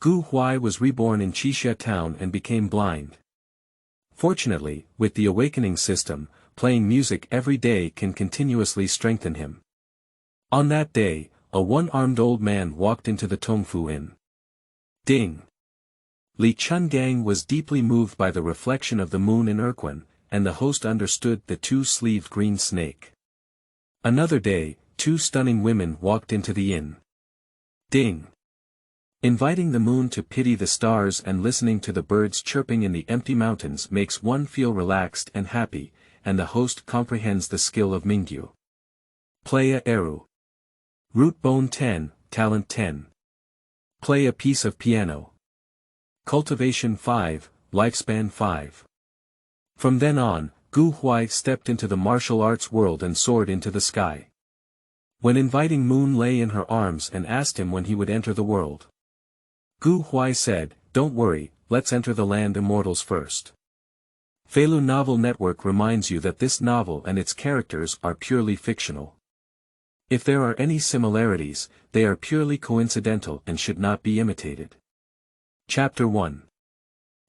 Gu Huai was reborn in Qixia Town and became blind. Fortunately, with the awakening system, playing music every day can continuously strengthen him. On that day, a one-armed old man walked into the Tongfu Inn. Ding! Li Chungang was deeply moved by the reflection of the moon in Erquan, and the host understood the two-sleeved green snake. Another day, two stunning women walked into the inn. Ding! Inviting the moon to pity the stars and listening to the birds chirping in the empty mountains makes one feel relaxed and happy, and the host comprehends the skill of Mingyu. Play a Erhu. Root bone 10, talent 10. Play a piece of piano. Cultivation 5, lifespan 5. From then on, Gu Huai stepped into the martial arts world and soared into the sky. When inviting Moon lay in her arms and asked him when he would enter the world. Gu Huai said, "Don't worry, let's enter the land immortals first." Feilu Novel Network reminds you that this novel and its characters are purely fictional. If there are any similarities, they are purely coincidental and should not be imitated. Chapter 1.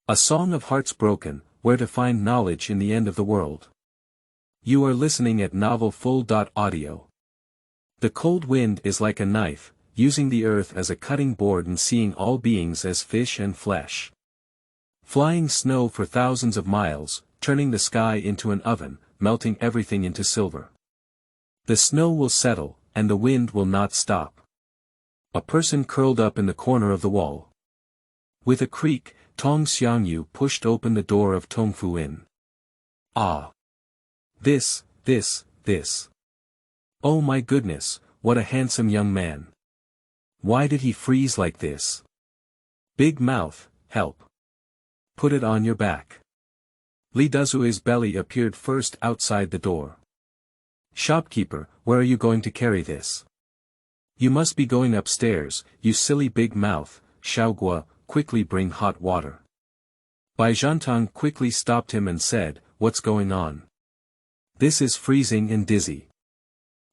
A Song of Hearts Broken, Where to Find Knowledge in the End of the World. You are listening at Novel Full.audio. The cold wind is like a knife, using the earth as a cutting board and seeing all beings as fish and flesh. Flying snow for thousands of miles, turning the sky into an oven, melting everything into silver. The snow will settle, and the wind will not stop. A person curled up in the corner of the wall. With a creak, Xianxia pushed open the door of Tongfu Inn. Ah! This. Oh my goodness, what a handsome young man. Why did he freeze like this? Big mouth, help. Put it on your back. Li Duzui's belly appeared first outside the door. Shopkeeper, where are you going to carry this? You must be going upstairs, you silly big mouth. Xiaogua, quickly bring hot water. Bai Zhantang quickly stopped him and said, "What's going on? This is freezing and dizzy.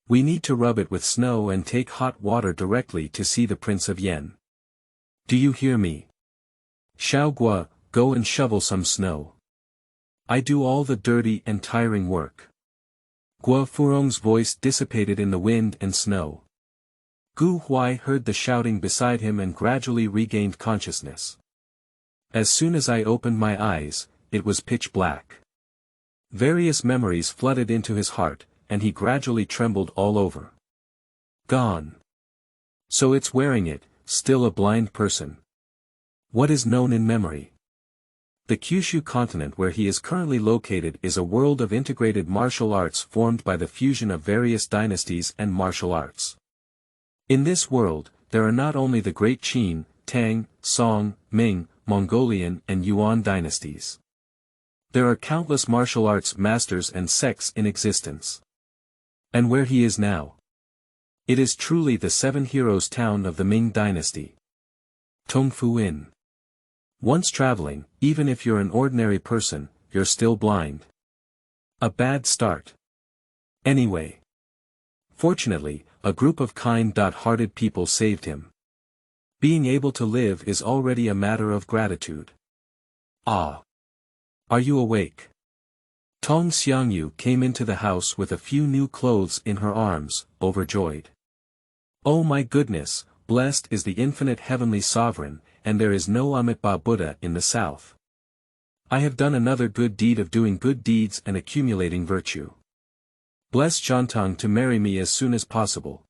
We need to rub it with snow and take hot water directly to see the Prince of Yen. Do you hear me? Xiaogua, go and shovel some snow. I do all the dirty and tiring work." Gua Furong's voice dissipated in the wind and snow. Gu Huai heard the shouting beside him and gradually regained consciousness. As soon as I opened my eyes, it was pitch black. Various memories flooded into his heart, and he gradually trembled all over. Gone. So it's wearing it, still a blind person. What is known in memory? The Kyushu continent where he is currently located is a world of integrated martial arts formed by the fusion of various dynasties and martial arts. In this world, there are not only the great Qin, Tang, Song, Ming, Mongolian and Yuan dynasties. There are countless martial arts masters and sects in existence. And where he is now? It is truly the seven heroes town of the Ming dynasty. Tongfu Inn. Once traveling, even if you're an ordinary person, you're still blind. A bad start. Anyway. Fortunately, a group of kind-hearted people saved him. Being able to live is already a matter of gratitude. Ah! Are you awake? Xianxia came into the house with a few new clothes in her arms, overjoyed. Oh my goodness, blessed is the infinite heavenly sovereign, and there is no Amitabha Buddha in the south. I have done another good deed of doing good deeds and accumulating virtue. Bless Zhantang to marry me as soon as possible.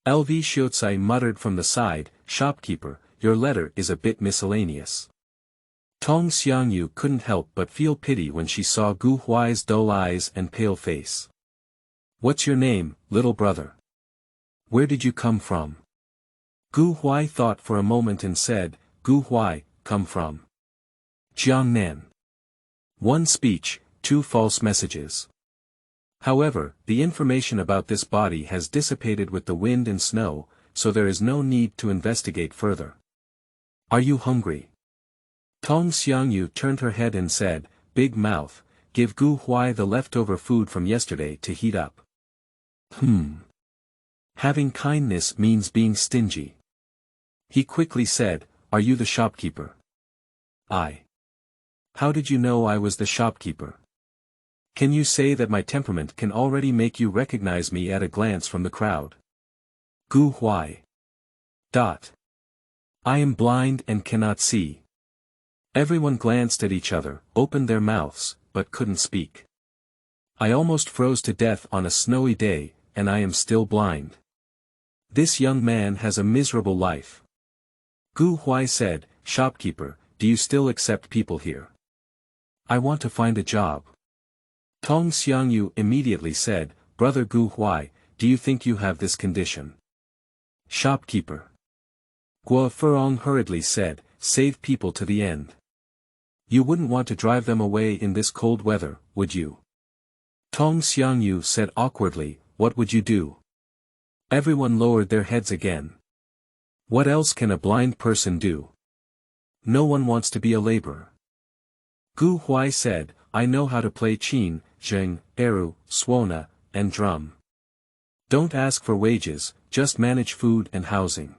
LV Xiozai muttered from the side, "Shopkeeper, your letter is a bit miscellaneous." Xianxia couldn't help but feel pity when she saw Gu Huai's dull eyes and pale face. What's your name, little brother? Where did you come from? Gu Huai thought for a moment and said, Gu Huai, come from Jiangnan. One speech, two false messages. However, the information about this body has dissipated with the wind and snow, so there is no need to investigate further. Are you hungry? Xianxia turned her head and said, Big mouth, give Gu Huai the leftover food from yesterday to heat up. Having kindness means being stingy. He quickly said, are you the shopkeeper? How did you know I was the shopkeeper? Can you say that my temperament can already make you recognize me at a glance from the crowd? Gu Huai. I am blind and cannot see. Everyone glanced at each other, opened their mouths, but couldn't speak. I almost froze to death on a snowy day, and I am still blind. This young man has a miserable life. Gu Huai said, shopkeeper, do you still accept people here? I want to find a job. Tong Xiangyu immediately said, Brother Gu Huai, do you think you have this condition? Shopkeeper. Guo Furong hurriedly said, save people to the end. You wouldn't want to drive them away in this cold weather, would you? Tong Xiangyu said awkwardly, what would you do? Everyone lowered their heads again. What else can a blind person do? No one wants to be a laborer. Gu Huai said, I know how to play qin, zheng, erhu, suona, and drum. Don't ask for wages, just manage food and housing.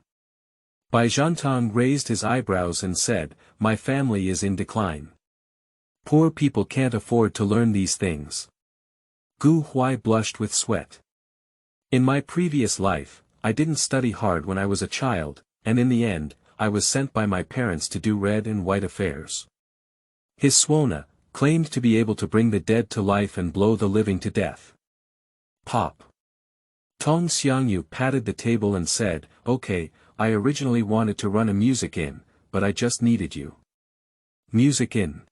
Bai Zhantang raised his eyebrows and said, my family is in decline. Poor people can't afford to learn these things. Gu Huai blushed with sweat. In my previous life, I didn't study hard when I was a child, and in the end, I was sent by my parents to do red and white affairs. His suona claimed to be able to bring the dead to life and blow the living to death. Pop. Tong Xiangyu patted the table and said, okay, I originally wanted to run a music inn, but I just needed you. Music inn.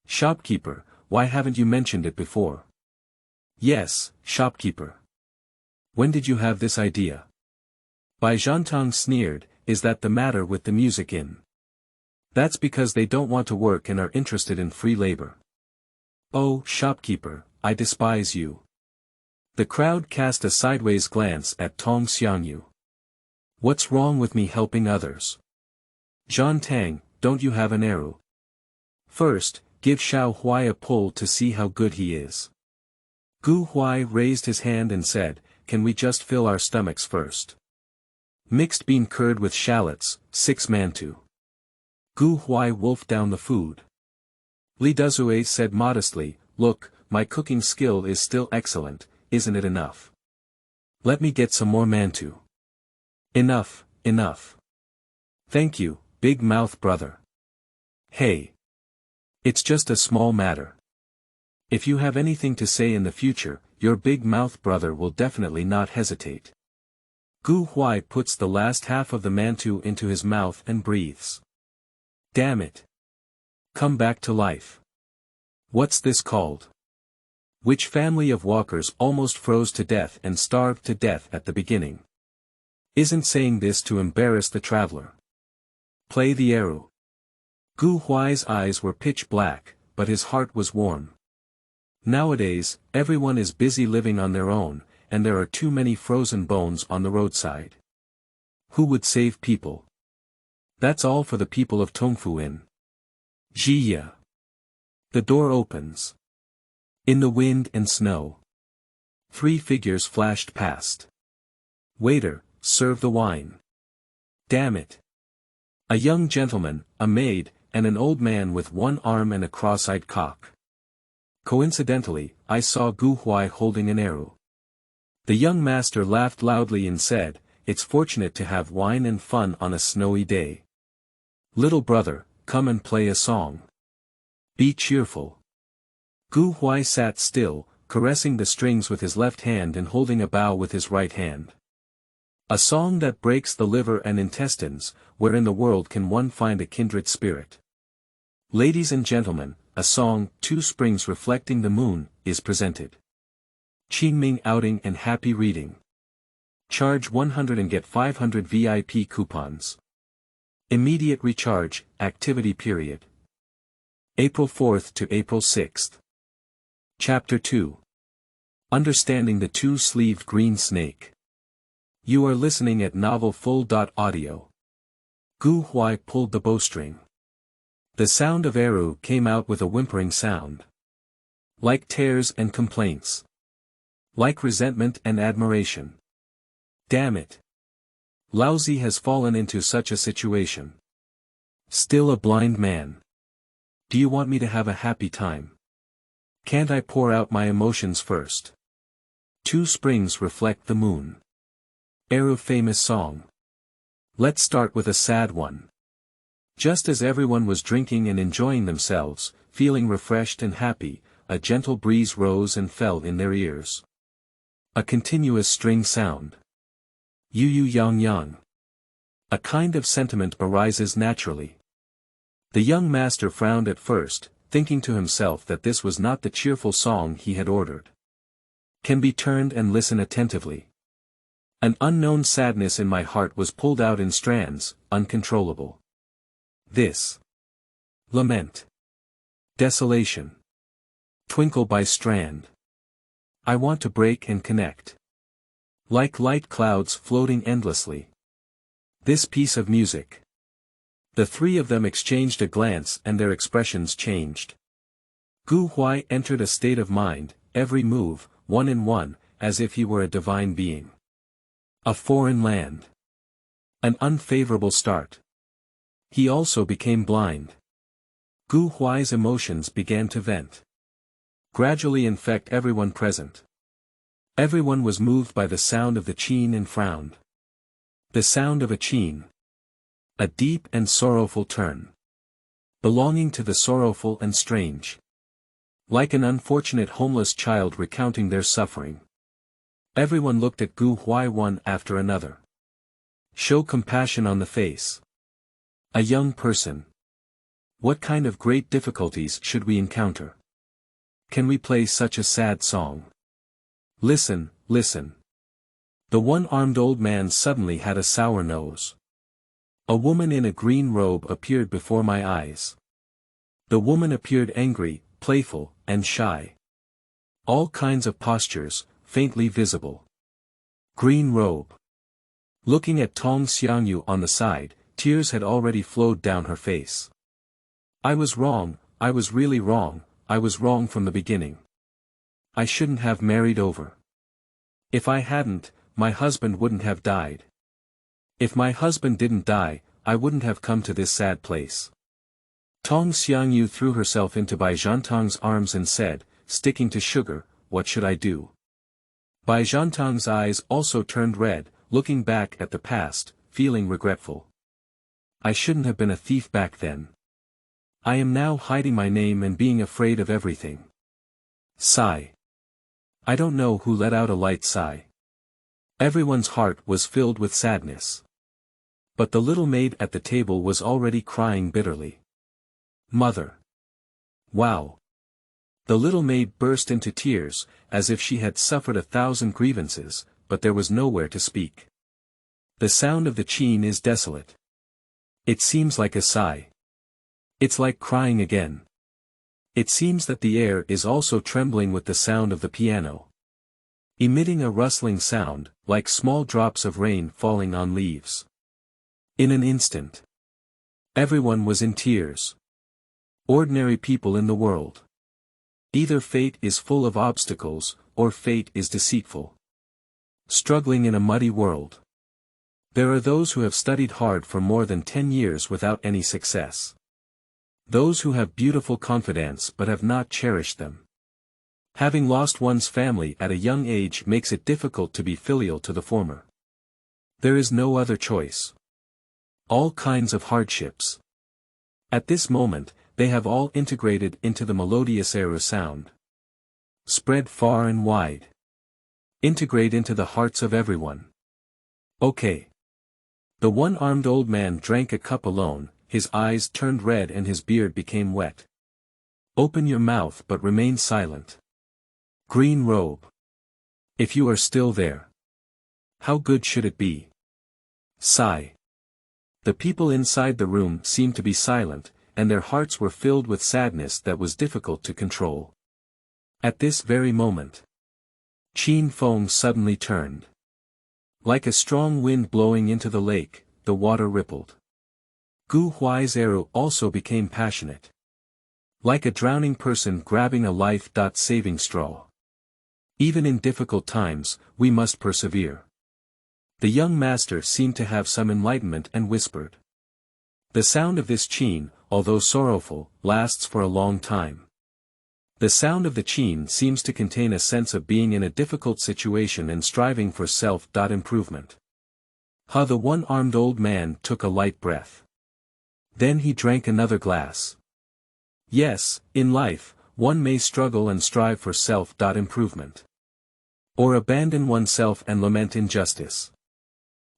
Shopkeeper, why haven't you mentioned it before? Yes, shopkeeper. When did you have this idea? Bai Zhantang sneered, is that the matter with the music inn? That's because they don't want to work and are interested in free labor. Oh, shopkeeper, I despise you. The crowd cast a sideways glance at Tong Xiangyu. What's wrong with me helping others? Zhan Tang, don't you have an erhu? First, give Xiao Huai a pull to see how good he is. Gu Huai raised his hand and said, can we just fill our stomachs first? Mixed bean curd with shallots, 6 mantu. Gu Huai wolfed down the food. Li Dezue said modestly, look, my cooking skill is still excellent, isn't it enough? Let me get some more mantu. Enough, enough. Thank you, big mouth brother. Hey. It's just a small matter. If you have anything to say in the future, your big mouth brother will definitely not hesitate. Gu Huai puts the last half of the mantu into his mouth and breathes. Damn it. Come back to life. What's this called? Which family of walkers almost froze to death and starved to death at the beginning? Isn't saying this to embarrass the traveler. Play the erhu. Gu Huai's eyes were pitch black, but his heart was warm. Nowadays, everyone is busy living on their own, and there are too many frozen bones on the roadside. Who would save people? That's all for the people of Tongfu Inn. Qixia. The door opens. In the wind and snow. 3 figures flashed past. Waiter, serve the wine. Damn it. A young gentleman, a maid, and an old man with one arm and a cross-eyed cock. Coincidentally, I saw Gu Huai holding an erhu. The young master laughed loudly and said, it's fortunate to have wine and fun on a snowy day. Little brother, come and play a song. Be cheerful. Gu Huai sat still, caressing the strings with his left hand and holding a bow with his right hand. A song that breaks the liver and intestines, where in the world can one find a kindred spirit? Ladies and gentlemen, a song, 2 Springs Reflecting the Moon, is presented. Qingming outing and happy reading. Charge 100 and get 500 VIP coupons. Immediate recharge, activity period. April 4th to April 6th. Chapter 2. Understanding the Two-Sleeved Green Snake. You are listening at novel full.audio. Gu Huai pulled the bowstring. The sound of erhu came out with a whimpering sound. Like tears and complaints. Like resentment and admiration. Damn it. Laozi has fallen into such a situation. Still a blind man. Do you want me to have a happy time? Can't I pour out my emotions first? Two springs reflect the moon. Erhu famous song. Let's start with a sad one. Just as everyone was drinking and enjoying themselves, feeling refreshed and happy, a gentle breeze rose and fell in their ears. A continuous string sound. Yu yu yang yang. A kind of sentiment arises naturally. The young master frowned at first, thinking to himself that this was not the cheerful song he had ordered. Can be turned and listen attentively. An unknown sadness in my heart was pulled out in strands, uncontrollable. This. Lament. Desolation. Twinkle by strand. I want to break and connect. Like light clouds floating endlessly. This piece of music. The three of them exchanged a glance and their expressions changed. Huai entered a state of mind, every move, one in one, as if he were a divine being. A foreign land. An unfavorable start. He also became blind. Huai's emotions began to vent. Gradually infect everyone present. Everyone was moved by the sound of the qin and frowned. The sound of a qin. A deep and sorrowful turn. Belonging to the sorrowful and strange. Like an unfortunate homeless child recounting their suffering. Everyone looked at Huai one after another. Show compassion on the face. A young person. What kind of great difficulties should we encounter? Can we play such a sad song? Listen, listen. The one-armed old man suddenly had a sour nose. A woman in a green robe appeared before my eyes. The woman appeared angry, playful, and shy. All kinds of postures, faintly visible. Green robe. Looking at Tong Xianxia on the side, tears had already flowed down her face. I was wrong, I was really wrong, I was wrong from the beginning. I shouldn't have married over. If I hadn't, my husband wouldn't have died. If my husband didn't die, I wouldn't have come to this sad place. Tong Xianxia threw herself into Bai Zhantang's arms and said, sticking to sugar, what should I do? Bai Zhantang's eyes also turned red, looking back at the past, feeling regretful. I shouldn't have been a thief back then. I am now hiding my name and being afraid of everything. Sigh. I don't know who let out a light sigh. Everyone's heart was filled with sadness. But the little maid at the table was already crying bitterly. Mother. Wow. The little maid burst into tears, as if she had suffered 1,000 grievances, but there was nowhere to speak. The sound of the qin is desolate. It seems like a sigh. It's like crying again. It seems that the air is also trembling with the sound of the piano. Emitting a rustling sound, like small drops of rain falling on leaves. In an instant. Everyone was in tears. Ordinary people in the world. Either fate is full of obstacles, or fate is deceitful. Struggling in a muddy world. There are those who have studied hard for more than 10 years without any success. Those who have beautiful confidants but have not cherished them. Having lost one's family at a young age makes it difficult to be filial to the former. There is no other choice. All kinds of hardships. At this moment, they have all integrated into the melodious Erhu sound. Spread far and wide. Integrate into the hearts of everyone. Okay. The one-armed old man drank a cup alone, his eyes turned red and his beard became wet. Open your mouth but remain silent. Green robe. If you are still there. How good should it be? Sigh. The people inside the room seemed to be silent, and their hearts were filled with sadness that was difficult to control. At this very moment. Qin Feng suddenly turned. Like a strong wind blowing into the lake, the water rippled. Huai's Erhu also became passionate. Like a drowning person grabbing a life-saving straw. Even in difficult times, we must persevere. The young master seemed to have some enlightenment and whispered. The sound of this qin, although sorrowful, lasts for a long time. The sound of the qin seems to contain a sense of being in a difficult situation and striving for self-improvement. The one-armed old man took a light breath. Then he drank another glass. Yes, in life, one may struggle and strive for self-improvement. Or abandon oneself and lament injustice.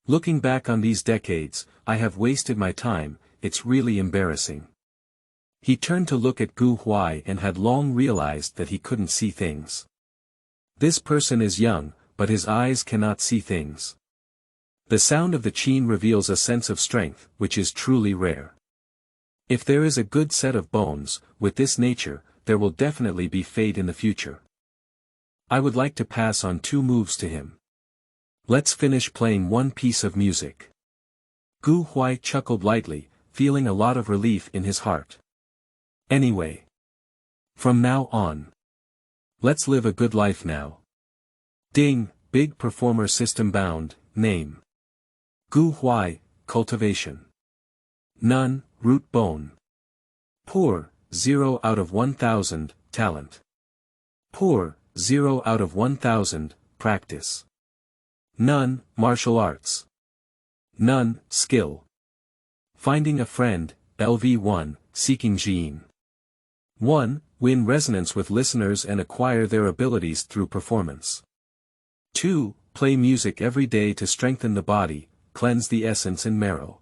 Looking back on these decades, I have wasted my time, it's really embarrassing. He turned to look at Gu Huai and had long realized that he couldn't see things. This person is young, but his eyes cannot see things. The sound of the qin reveals a sense of strength, which is truly rare. If there is a good set of bones, with this nature, there will definitely be fate in the future. I would like to pass on 2 moves to him. Let's finish playing one piece of music. Gu Huai chuckled lightly, feeling a lot of relief in his heart. Anyway. From now on. Let's live a good life now. Ding, big performer system bound, name. Gu Huai, cultivation. None, root bone. Poor, 0 out of 1000, talent. Poor, 0 out of 1000, practice. None, martial arts. None, skill. Finding a friend, LV1, seeking Jin. 1. Win resonance with listeners and acquire their abilities through performance. 2. Play music every day to strengthen the body, cleanse the essence and marrow.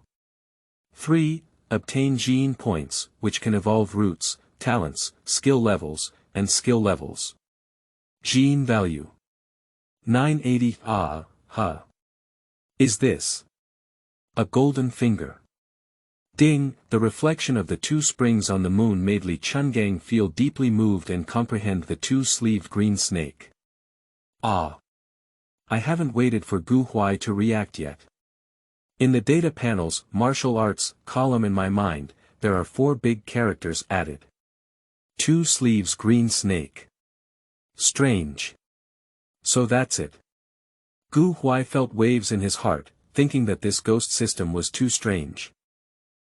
3. Obtain Jin points, which can evolve roots, talents, skill levels, and skill levels. Jin value. 980 Is this a golden finger? Ding, the reflection of the 2 springs on the moon made Li Chungang feel deeply moved and comprehend the 2-sleeved green snake. I haven't waited for Gu Huai to react yet. In the data panel's martial arts column in my mind, there are 4 big characters added. 2 sleeves green snake. Strange. So that's it. Gu Huai felt waves in his heart, thinking that this ghost system was too strange.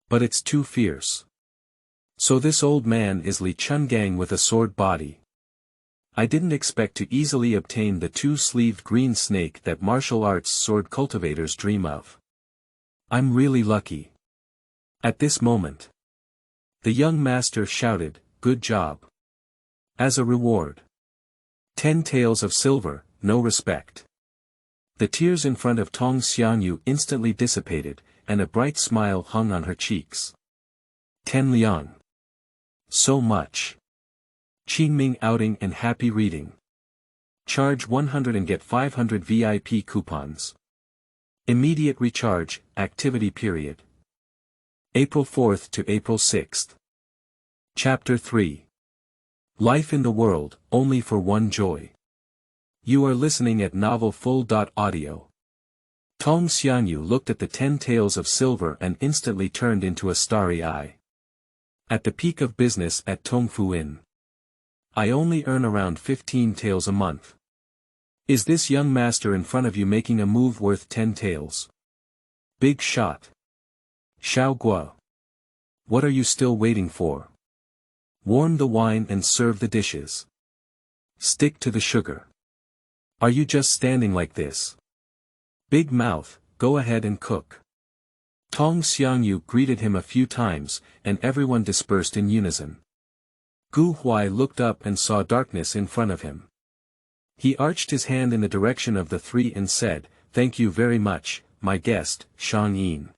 But it's too fierce. So this old man is Li Chungang with a sword body. I didn't expect to easily obtain the 2-sleeved green snake that martial arts sword cultivators dream of. I'm really lucky. At this moment. The young master shouted, "Good job." As a reward. 10 taels of silver, no respect. The tears in front of Tong Xianyu instantly dissipated, and a bright smile hung on her cheeks. 10 liang. So much. Qingming outing and happy reading. Charge 100 and get 500 VIP coupons. Immediate recharge, activity period. April 4th to April 6th. Chapter 3. Life in the world, only for one joy. You are listening at novel full.audio. Tong Xianyu looked at the 10 taels of silver and instantly turned into a starry eye. At the peak of business at Tongfu Inn. I only earn around 15 taels a month. Is this young master in front of you making a move worth 10 taels? Big shot. Xiao Guo. What are you still waiting for? Warm the wine and serve the dishes. Stick to the sugar. Are you just standing like this? Big mouth, go ahead and cook. Tong Xianyu greeted him a few times, and everyone dispersed in unison. Gu Huai looked up and saw darkness in front of him. He arched his hand in the direction of the 3 and said, "Thank you very much, my guest, Shang Yin."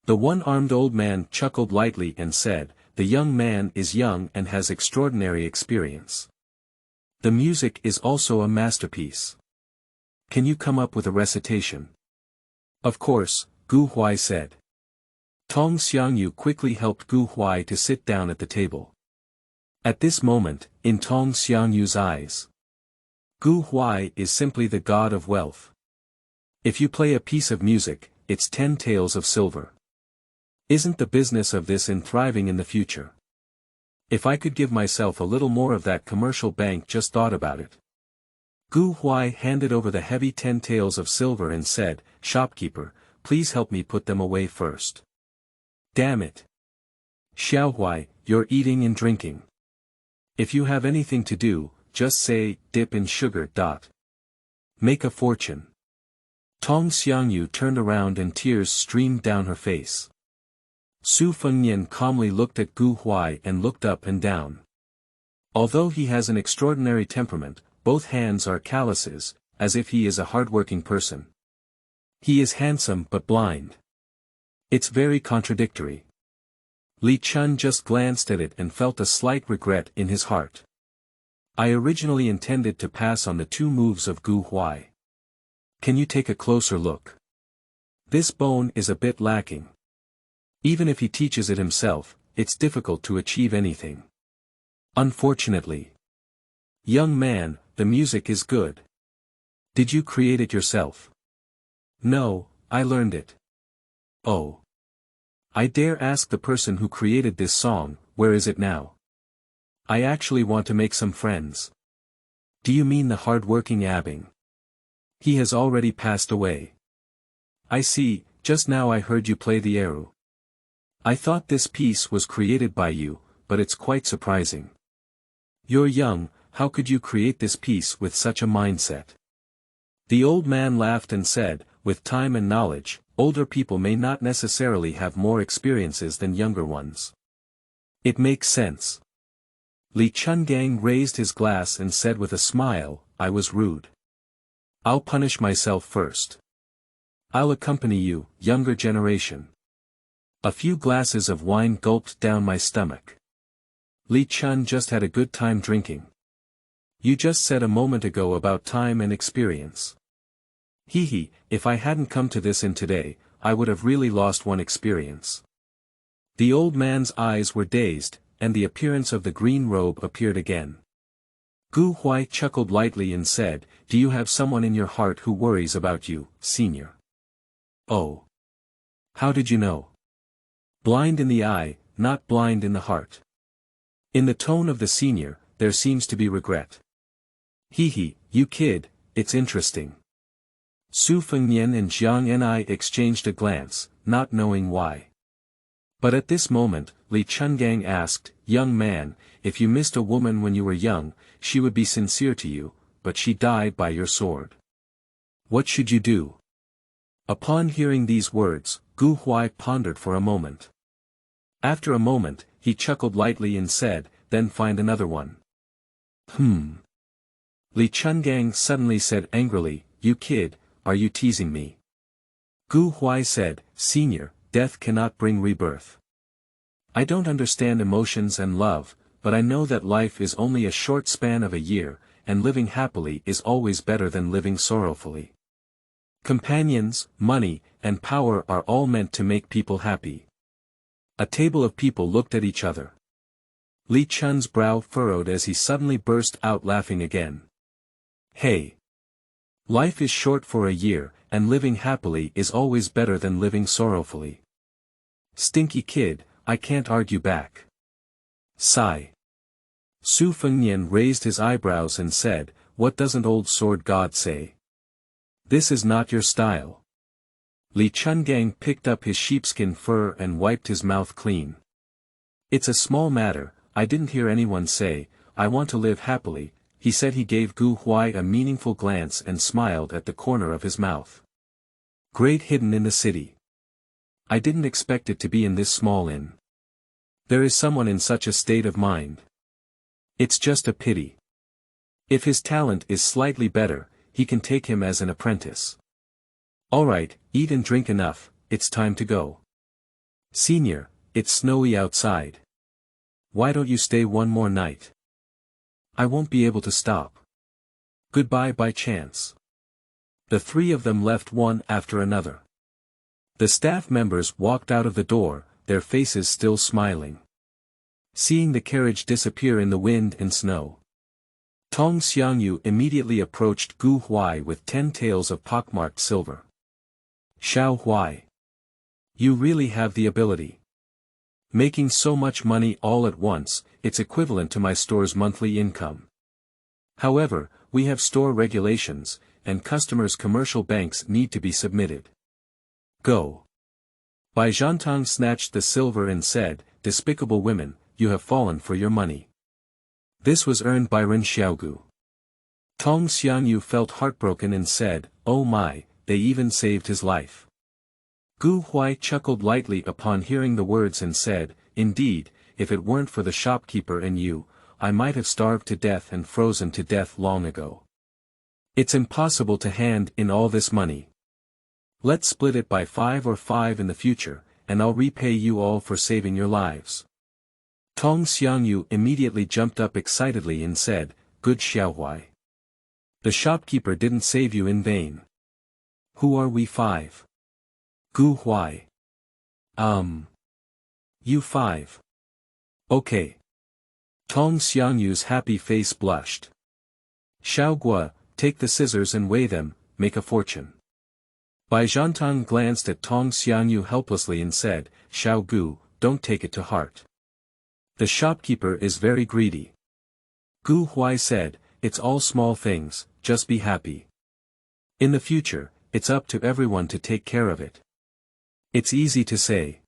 The one-armed old man chuckled lightly and said, "The young man is young and has extraordinary experience. The music is also a masterpiece. Can you come up with a recitation?" "Of course," Gu Huai said. Tong Xianyu quickly helped Gu Huai to sit down at the table. At this moment, in Tong Xianyu's eyes, Gu Huai is simply the god of wealth. If you play a piece of music, it's 10 taels of silver. Isn't the business of this in thriving in the future? If I could give myself a little more of that commercial bank, just thought about it. Gu Huai handed over the heavy 10 taels of silver and said, "Shopkeeper, please help me put them away first." Damn it. Xiaohuai, you're eating and drinking. If you have anything to do, just say, dip in sugar. Make a fortune. Tong Xiangyu turned around and tears streamed down her face. Su Fengnian calmly looked at Gu Huai and looked up and down. Although he has an extraordinary temperament, both hands are calluses, as if he is a hardworking person. He is handsome but blind. It's very contradictory. Li Chun just glanced at it and felt a slight regret in his heart. I originally intended to pass on the 2 moves of Gu Huai. Can you take a closer look? This bone is a bit lacking. Even if he teaches it himself, it's difficult to achieve anything. Unfortunately. Young man, the music is good. Did you create it yourself? No, I learned it. Oh. I dare ask the person who created this song, where is it now? I actually want to make some friends. Do you mean the hard-working Abing? He has already passed away. I see, just now I heard you play the Erhu. I thought this piece was created by you, but it's quite surprising. You're young, how could you create this piece with such a mindset? The old man laughed and said, with time and knowledge, older people may not necessarily have more experiences than younger ones. It makes sense. Li Chungang raised his glass and said with a smile, I was rude. I'll punish myself first. I'll accompany you, younger generation. A few glasses of wine gulped down my stomach. Li Chun just had a good time drinking. You just said a moment ago about time and experience. Hee, if I hadn't come to this inn today, I would have really lost one experience. The old man's eyes were dazed, and the appearance of the green robe appeared again. Gu Huai chuckled lightly and said, do you have someone in your heart who worries about you, senior? Oh. How did you know? Blind in the eye, not blind in the heart. In the tone of the senior, there seems to be regret. Hee, you kid, it's interesting. Su Fengnian and Jiang Ni exchanged a glance, not knowing why. But at this moment, Li Chungang asked, young man, if you missed a woman when you were young, she would be sincere to you, but she died by your sword. What should you do? Upon hearing these words, Gu Huai pondered for a moment. After a moment, he chuckled lightly and said, then find another one. Li Chungang suddenly said angrily, you kid, are you teasing me? Gu Huai said, senior, death cannot bring rebirth. I don't understand emotions and love, but I know that life is only a short span of a year, and living happily is always better than living sorrowfully. Companions, money, and power are all meant to make people happy. A table of people looked at each other. Li Chun's brow furrowed as he suddenly burst out laughing again. Hey! Life is short for a year, and living happily is always better than living sorrowfully. Stinky kid, I can't argue back. Sigh. Su Fengnian raised his eyebrows and said, what doesn't old sword god say? This is not your style. Li Chungang picked up his sheepskin fur and wiped his mouth clean. It's a small matter, I didn't hear anyone say, I want to live happily. He said. He gave Gu Huai a meaningful glance and smiled at the corner of his mouth. Great hidden in the city. I didn't expect it to be in this small inn. There is someone in such a state of mind. It's just a pity. If his talent is slightly better, he can take him as an apprentice. Alright, eat and drink enough, it's time to go. Senior, it's snowy outside. Why don't you stay one more night? I won't be able to stop. Goodbye by chance. The 3 of them left one after another. The staff members walked out of the door, their faces still smiling. Seeing the carriage disappear in the wind and snow, Tong Xiangyu immediately approached Gu Huai with 10 taels of pockmarked silver. Xiao Huai. You really have the ability. Making so much money all at once, it's equivalent to my store's monthly income. However, we have store regulations, and customers' commercial banks need to be submitted. Go. Bai Zhantang snatched the silver and said, "Despicable women, you have fallen for your money. This was earned by Ren Xiaogu." Tong Xiangyu felt heartbroken and said, "Oh my, they even saved his life." Gu Huai chuckled lightly upon hearing the words and said, "Indeed, if it weren't for the shopkeeper and you, I might have starved to death and frozen to death long ago. It's impossible to hand in all this money. Let's split it by 5 or 5 in the future, and I'll repay you all for saving your lives." Tong Xiangyu immediately jumped up excitedly and said, "Good Xiaohuai. The shopkeeper didn't save you in vain. Who are we 5? Gu Huai. You 5. Okay." Tong Xiangyu's happy face blushed. "Xiaogua, take the scissors and weigh them, make a fortune." Bai Zhantang glanced at Tong Xiangyu helplessly and said, "Xiaogu, don't take it to heart. The shopkeeper is very greedy." Gu Huai said, "It's all small things, just be happy. In the future, it's up to everyone to take care of it. It's easy to say."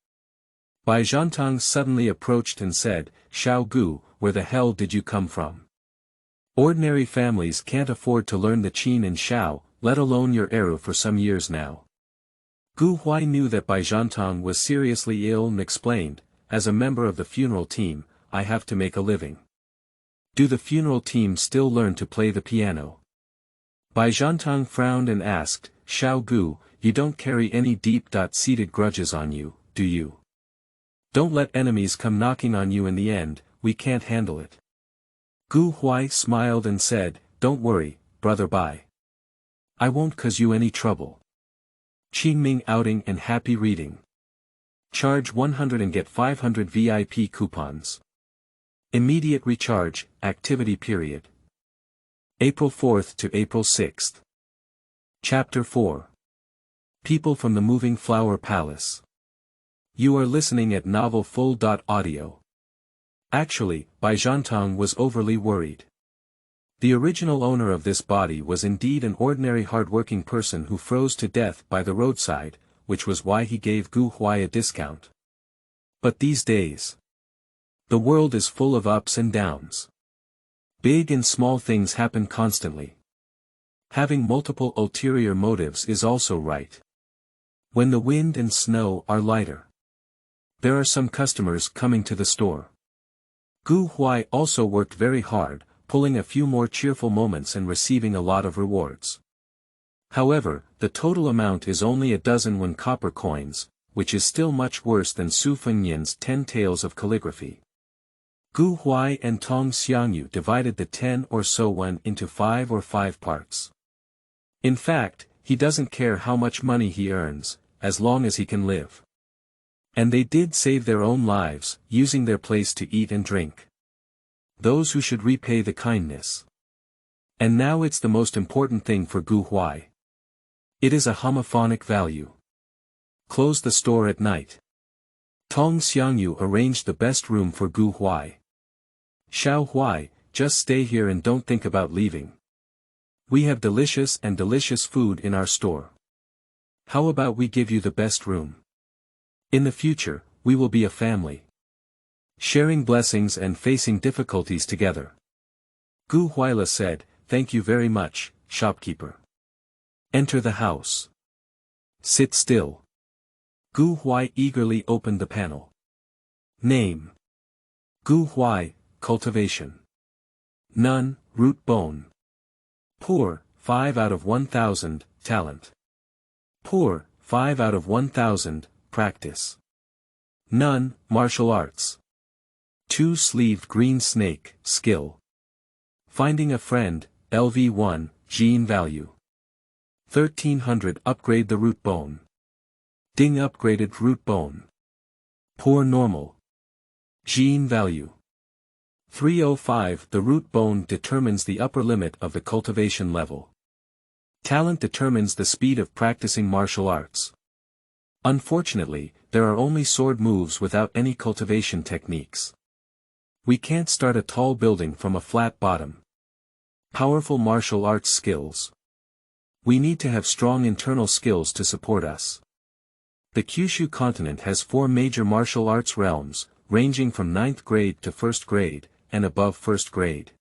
Bai Zhantang suddenly approached and said, "Xiaogu, where the hell did you come from? Ordinary families can't afford to learn the Qin and Xiao, let alone your Erhu for some years now." Gu Huai knew that Bai Zhantang was seriously ill and explained, "As a member of the funeral team, I have to make a living." "Do the funeral team still learn to play the piano?" Bai Zhantang frowned and asked, "Xiaogu, you don't carry any deep-seated grudges on you, do you? Don't let enemies come knocking on you in the end, we can't handle it." Gu Huai smiled and said, "Don't worry, brother Bai. I won't cause you any trouble. Qingming outing and happy reading. Charge 100 and get 500 VIP coupons. Immediate recharge, activity period. April 4th to April 6th. Chapter 4. People from the Moving Flower Palace. You are listening at Novel Full.audio. Actually, Bai Zhantang was overly worried. The original owner of this body was indeed an ordinary hard-working person who froze to death by the roadside, which was why he gave Gu Huai a discount. But these days, the world is full of ups and downs. Big and small things happen constantly. Having multiple ulterior motives is also right. When the wind and snow are lighter, there are some customers coming to the store. Gu Huai also worked very hard, pulling a few more cheerful moments and receiving a lot of rewards. However, the total amount is only a dozen copper coins, which is still much worse than Su Fengnian's 10 tales of calligraphy. Gu Huai and Tong Xiangyu divided the 10 or so one into 5 or 5 parts. In fact, he doesn't care how much money he earns, as long as he can live. And they did save their own lives, using their place to eat and drink. Those who should repay the kindness. And now it's the most important thing for Gu Huai. It is a homophonic value. Close the store at night. Tong Xiangyu arranged the best room for Gu Huai. "Xiao Huai, just stay here and don't think about leaving. We have delicious food in our store. How about we give you the best room? In the future, we will be a family, sharing blessings and facing difficulties together." Gu Huaila said, "Thank you very much, shopkeeper. Enter the house. Sit still." Gu Huai eagerly opened the panel. Name: Gu Huai, Cultivation. None, Root Bone. Poor, 5 out of 1000, Talent. Poor, 5 out of 1000, Practice. None, Martial Arts. 2-sleeved green snake, Skill. Finding a friend, LV1, Gene Value. 1300 Upgrade the Root Bone. Ding upgraded Root Bone. Poor Normal. Gene Value. 305 The Root Bone determines the upper limit of the cultivation level. Talent determines the speed of practicing martial arts. Unfortunately, there are only sword moves without any cultivation techniques. We can't start a tall building from a flat bottom. Powerful martial arts skills. We need to have strong internal skills to support us. The Kyushu continent has 4 major martial arts realms, ranging from 9th grade to 1st grade, and above 1st grade.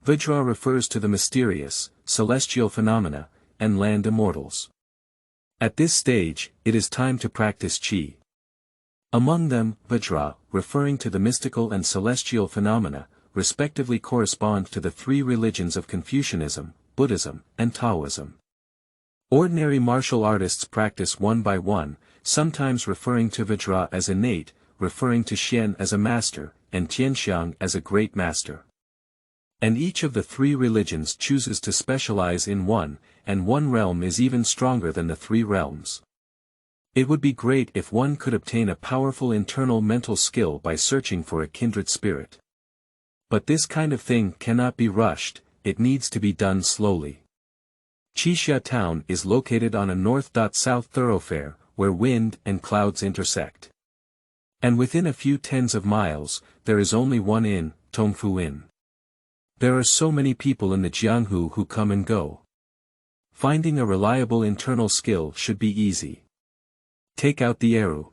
Vajra refers to the mysterious, celestial phenomena, and land immortals. At this stage, it is time to practice Qi. Among them, Vajra, referring to the mystical and celestial phenomena, respectively correspond to the 3 religions of Confucianism, Buddhism, and Taoism. Ordinary martial artists practice one by one, sometimes referring to Vajra as innate, referring to Xian as a master, and Tianxiang as a great master. And each of the 3 religions chooses to specialize in one, and one realm is even stronger than the 3 realms. It would be great if one could obtain a powerful internal mental skill by searching for a kindred spirit. But this kind of thing cannot be rushed, it needs to be done slowly. Qixia Town is located on a north-south thoroughfare, where wind and clouds intersect. And within a few tens of miles, there is only one inn, Tongfu Inn. There are so many people in the Jianghu who come and go. Finding a reliable internal skill should be easy. Take out the Erhu.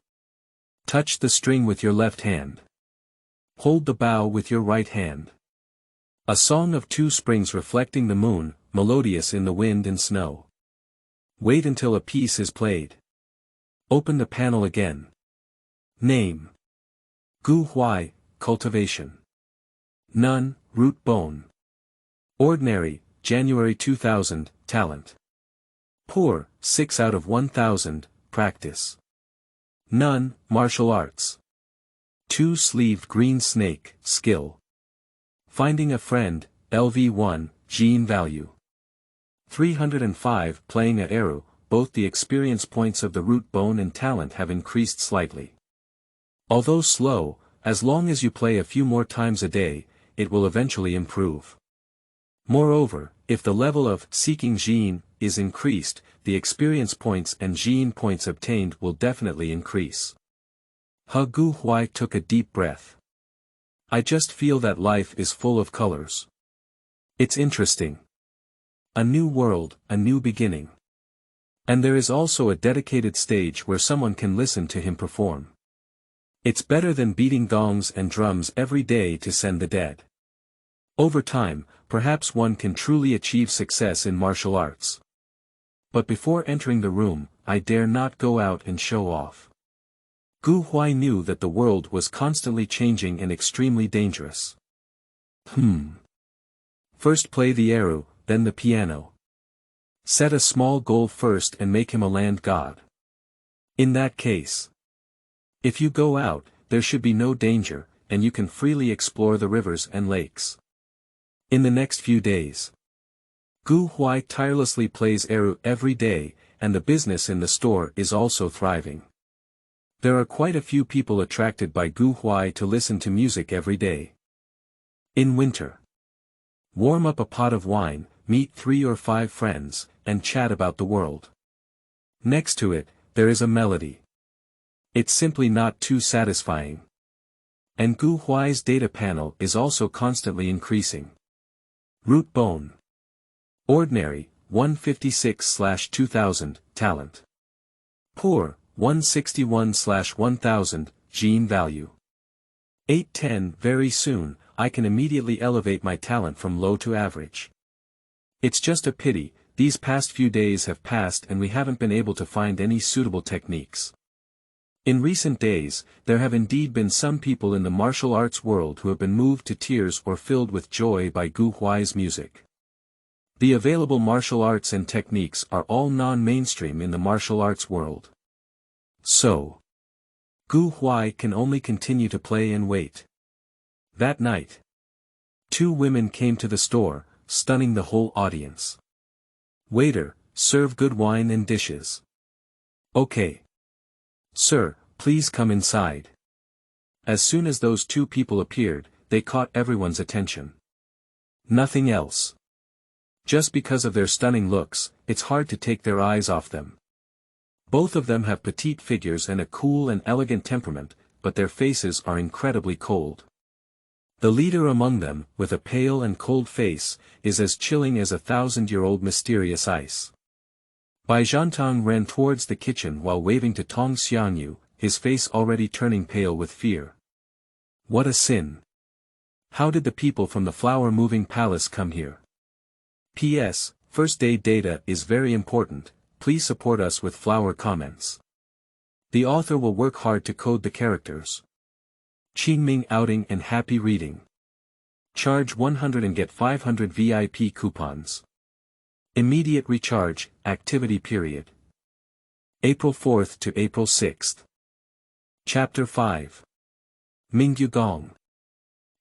Touch the string with your left hand. Hold the bow with your right hand. A song of 2 springs reflecting the moon, melodious in the wind and snow. Wait until a piece is played. Open the panel again. Name. Gu Huai, Cultivation. Nun, Root Bone. Ordinary, January 2000, Talent. Poor, 6 out of 1000, Practice. Nun, Martial Arts. 2-sleeved green snake, Skill. Finding a friend, LV1, Gene Value. 305 Playing a Erhu, both the experience points of the root bone and talent have increased slightly. Although slow, as long as you play a few more times a day, it will eventually improve. Moreover, if the level of seeking Gene is increased, the experience points and Gene points obtained will definitely increase. Gu Huai took a deep breath. I just feel that life is full of colors. It's interesting. A new world, a new beginning. And there is also a dedicated stage where someone can listen to him perform. It's better than beating gongs and drums every day to send the dead. Over time, perhaps one can truly achieve success in martial arts. But before entering the room, I dare not go out and show off. Gu Huai knew that the world was constantly changing and extremely dangerous. First play the Erhu, then the piano. Set a small goal first and make him a land god. In that case, if you go out, there should be no danger, and you can freely explore the rivers and lakes. In the next few days, Gu Huai tirelessly plays Erhu every day, and the business in the store is also thriving. There are quite a few people attracted by Gu Huai to listen to music every day. In winter, warm up a pot of wine, meet 3 or 5 friends, and chat about the world. Next to it, there is a melody. It's simply not too satisfying. And Gu Huai's data panel is also constantly increasing. Root bone. Ordinary, 156/2000, talent. Poor, 161/1000, gene value. 810 Very soon, I can immediately elevate my talent from low to average. It's just a pity, these past few days have passed and we haven't been able to find any suitable techniques. In recent days, there have indeed been some people in the martial arts world who have been moved to tears or filled with joy by Gu Huai's music. The available martial arts and techniques are all non-mainstream in the martial arts world. So, Gu Huai can only continue to play and wait. That night, 2 women came to the store, stunning the whole audience. Waiter, serve good wine and dishes. Okay. Sir, please come inside. As soon as those 2 people appeared, they caught everyone's attention. Nothing else. Just because of their stunning looks, it's hard to take their eyes off them. Both of them have petite figures and a cool and elegant temperament, but their faces are incredibly cold. The leader among them, with a pale and cold face, is as chilling as 1,000-year-old mysterious ice. Bai Zhantang ran towards the kitchen while waving to Tong Xiangyu, his face already turning pale with fear. What a sin! How did the people from the flower-moving palace come here? P.S. First day data is very important, please support us with flower comments. The author will work hard to code the characters. Qingming outing and happy reading. Charge 100 and get 500 VIP coupons. Immediate recharge, activity period. April 4th to April 6th. Chapter 5. Mingyu Gong.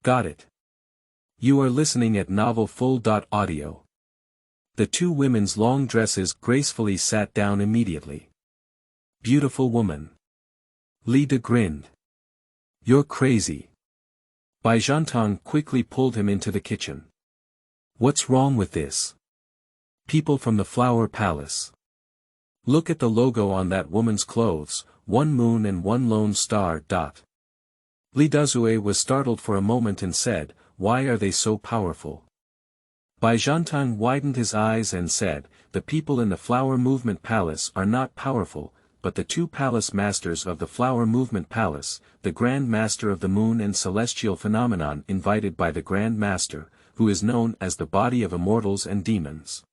Got it. You are listening at novel full.audio. The two women's long dresses gracefully sat down immediately. Beautiful woman. Li De grinned. You're crazy. Bai Zhantang quickly pulled him into the kitchen. What's wrong with this? People from the flower palace. Look at the logo on that woman's clothes, one moon and one lone star. Li Dazue was startled for a moment and said, why are they so powerful? Bai Zhantang widened his eyes and said, the people in the flower movement palace are not powerful, but the two palace masters of the flower movement palace, the Grand Master of the Moon and Celestial Phenomenon invited by the Grand Master, who is known as the body of immortals and demons.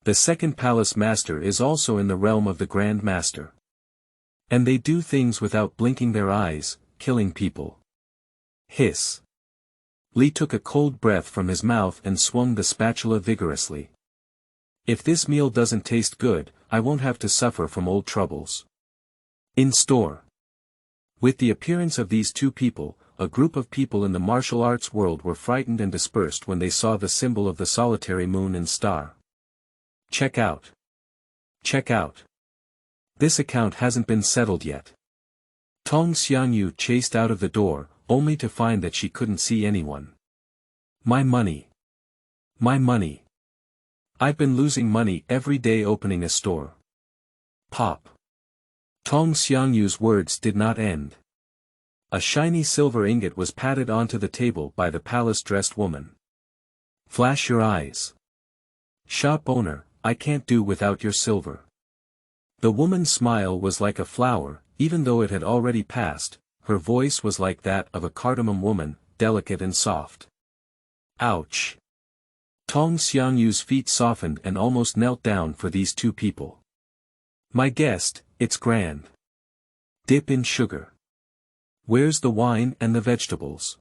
The second palace master is also in the realm of the Grand Master. And they do things without blinking their eyes, killing people. Hiss. Li took a cold breath from his mouth and swung the spatula vigorously. If this meal doesn't taste good, I won't have to suffer from old troubles. In store. With the appearance of these two people, a group of people in the martial arts world were frightened and dispersed when they saw the symbol of the solitary moon and star. Check out. Check out. This account hasn't been settled yet. Tong Xiangyu chased out of the door, only to find that she couldn't see anyone. My money. My money. I've been losing money every day opening a store. Pop. Tong Xiangyu's words did not end. A shiny silver ingot was patted onto the table by the palace-dressed woman. Flash your eyes. Shop owner, I can't do without your silver. The woman's smile was like a flower, even though it had already passed. Her voice was like that of a cardamom woman, delicate and soft. Ouch. Tong Xiangyu's feet softened and almost knelt down for these two people. My guest, it's grand. Dip in sugar. Where's the wine and the vegetables?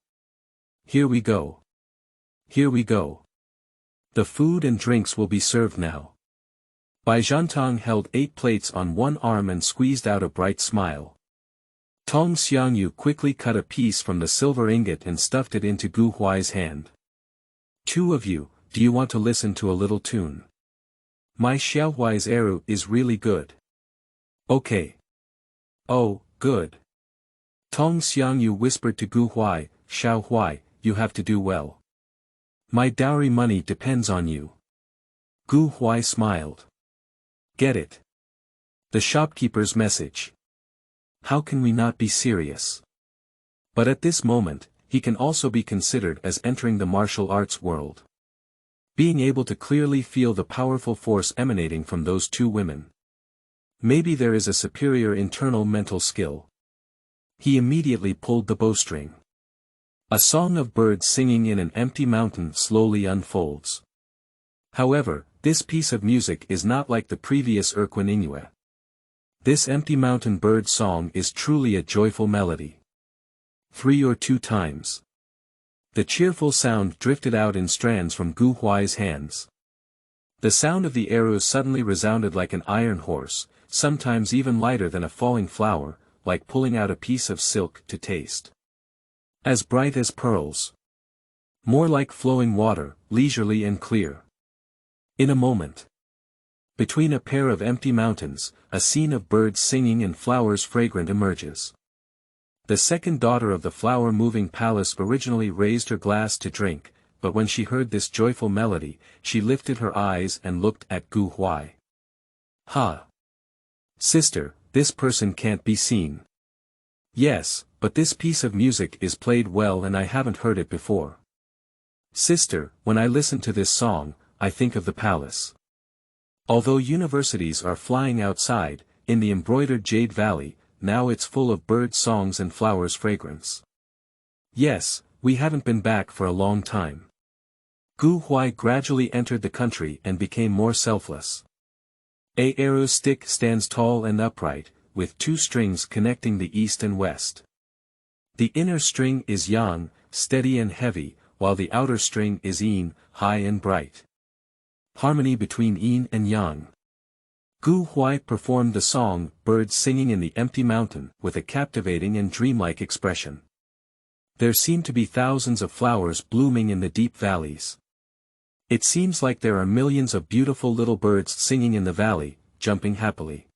Here we go. Here we go. The food and drinks will be served now. Bai Zhantang held 8 plates on one arm and squeezed out a bright smile. Tong Xiangyu quickly cut a piece from the silver ingot and stuffed it into Gu Huai's hand. Two of you, do you want to listen to a little tune? My Xiaohuai's Erhu is really good. Okay. Oh, good. Tong Xiangyu whispered to Gu Huai, Xiaohuai, you have to do well. My dowry money depends on you. Gu Huai smiled. Get it. The shopkeeper's message. How can we not be serious? But at this moment, he can also be considered as entering the martial arts world. Being able to clearly feel the powerful force emanating from those two women. Maybe there is a superior internal mental skill. He immediately pulled the bowstring. A song of birds singing in an empty mountain slowly unfolds. However, this piece of music is not like the previous Erquan Inoue. This empty mountain bird song is truly a joyful melody. 3 or 2 times. The cheerful sound drifted out in strands from Gu Huai's hands. The sound of the arrows suddenly resounded like an iron horse, sometimes even lighter than a falling flower, like pulling out a piece of silk to taste. As bright as pearls. More like flowing water, leisurely and clear. In a moment. Between a pair of empty mountains, a scene of birds singing and flowers fragrant emerges. The second daughter of the flower-moving palace originally raised her glass to drink, but when she heard this joyful melody, she lifted her eyes and looked at Gu Huai. Ha! Sister, this person can't be seen. Yes, but this piece of music is played well and I haven't heard it before. Sister, when I listen to this song, I think of the palace. Although universities are flying outside, in the embroidered Jade Valley, now it's full of bird songs and flowers fragrance. Yes, we haven't been back for a long time. Gu Huai gradually entered the country and became more selfless. Erhu stick stands tall and upright, with two strings connecting the east and west. The inner string is yang, steady and heavy, while the outer string is yin, high and bright. Harmony between yin and yang. Gu Huai performed the song, Birds Singing in the Empty Mountain, with a captivating and dreamlike expression. There seem to be thousands of flowers blooming in the deep valleys. It seems like there are millions of beautiful little birds singing in the valley, jumping happily.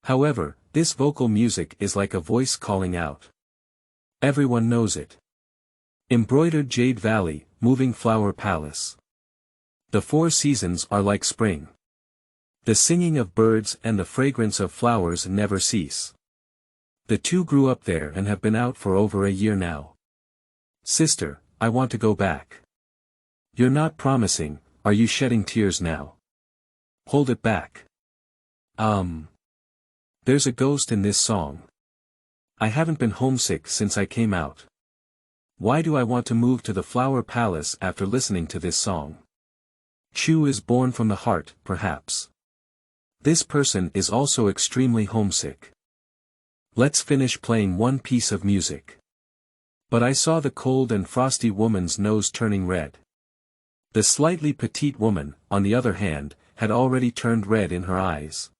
However, this vocal music is like a voice calling out. Everyone knows it. Embroidered Jade Valley, moving flower palace. The 4 seasons are like spring. The singing of birds and the fragrance of flowers never cease. The two grew up there and have been out for over a year now. Sister, I want to go back. You're not promising, are you shedding tears now? Hold it back. There's a ghost in this song. I haven't been homesick since I came out. Why do I want to move to the flower palace after listening to this song? Chu is born from the heart, perhaps. This person is also extremely homesick. Let's finish playing one piece of music. But I saw the cold and frosty woman's nose turning red. The slightly petite woman, on the other hand, had already turned red in her eyes.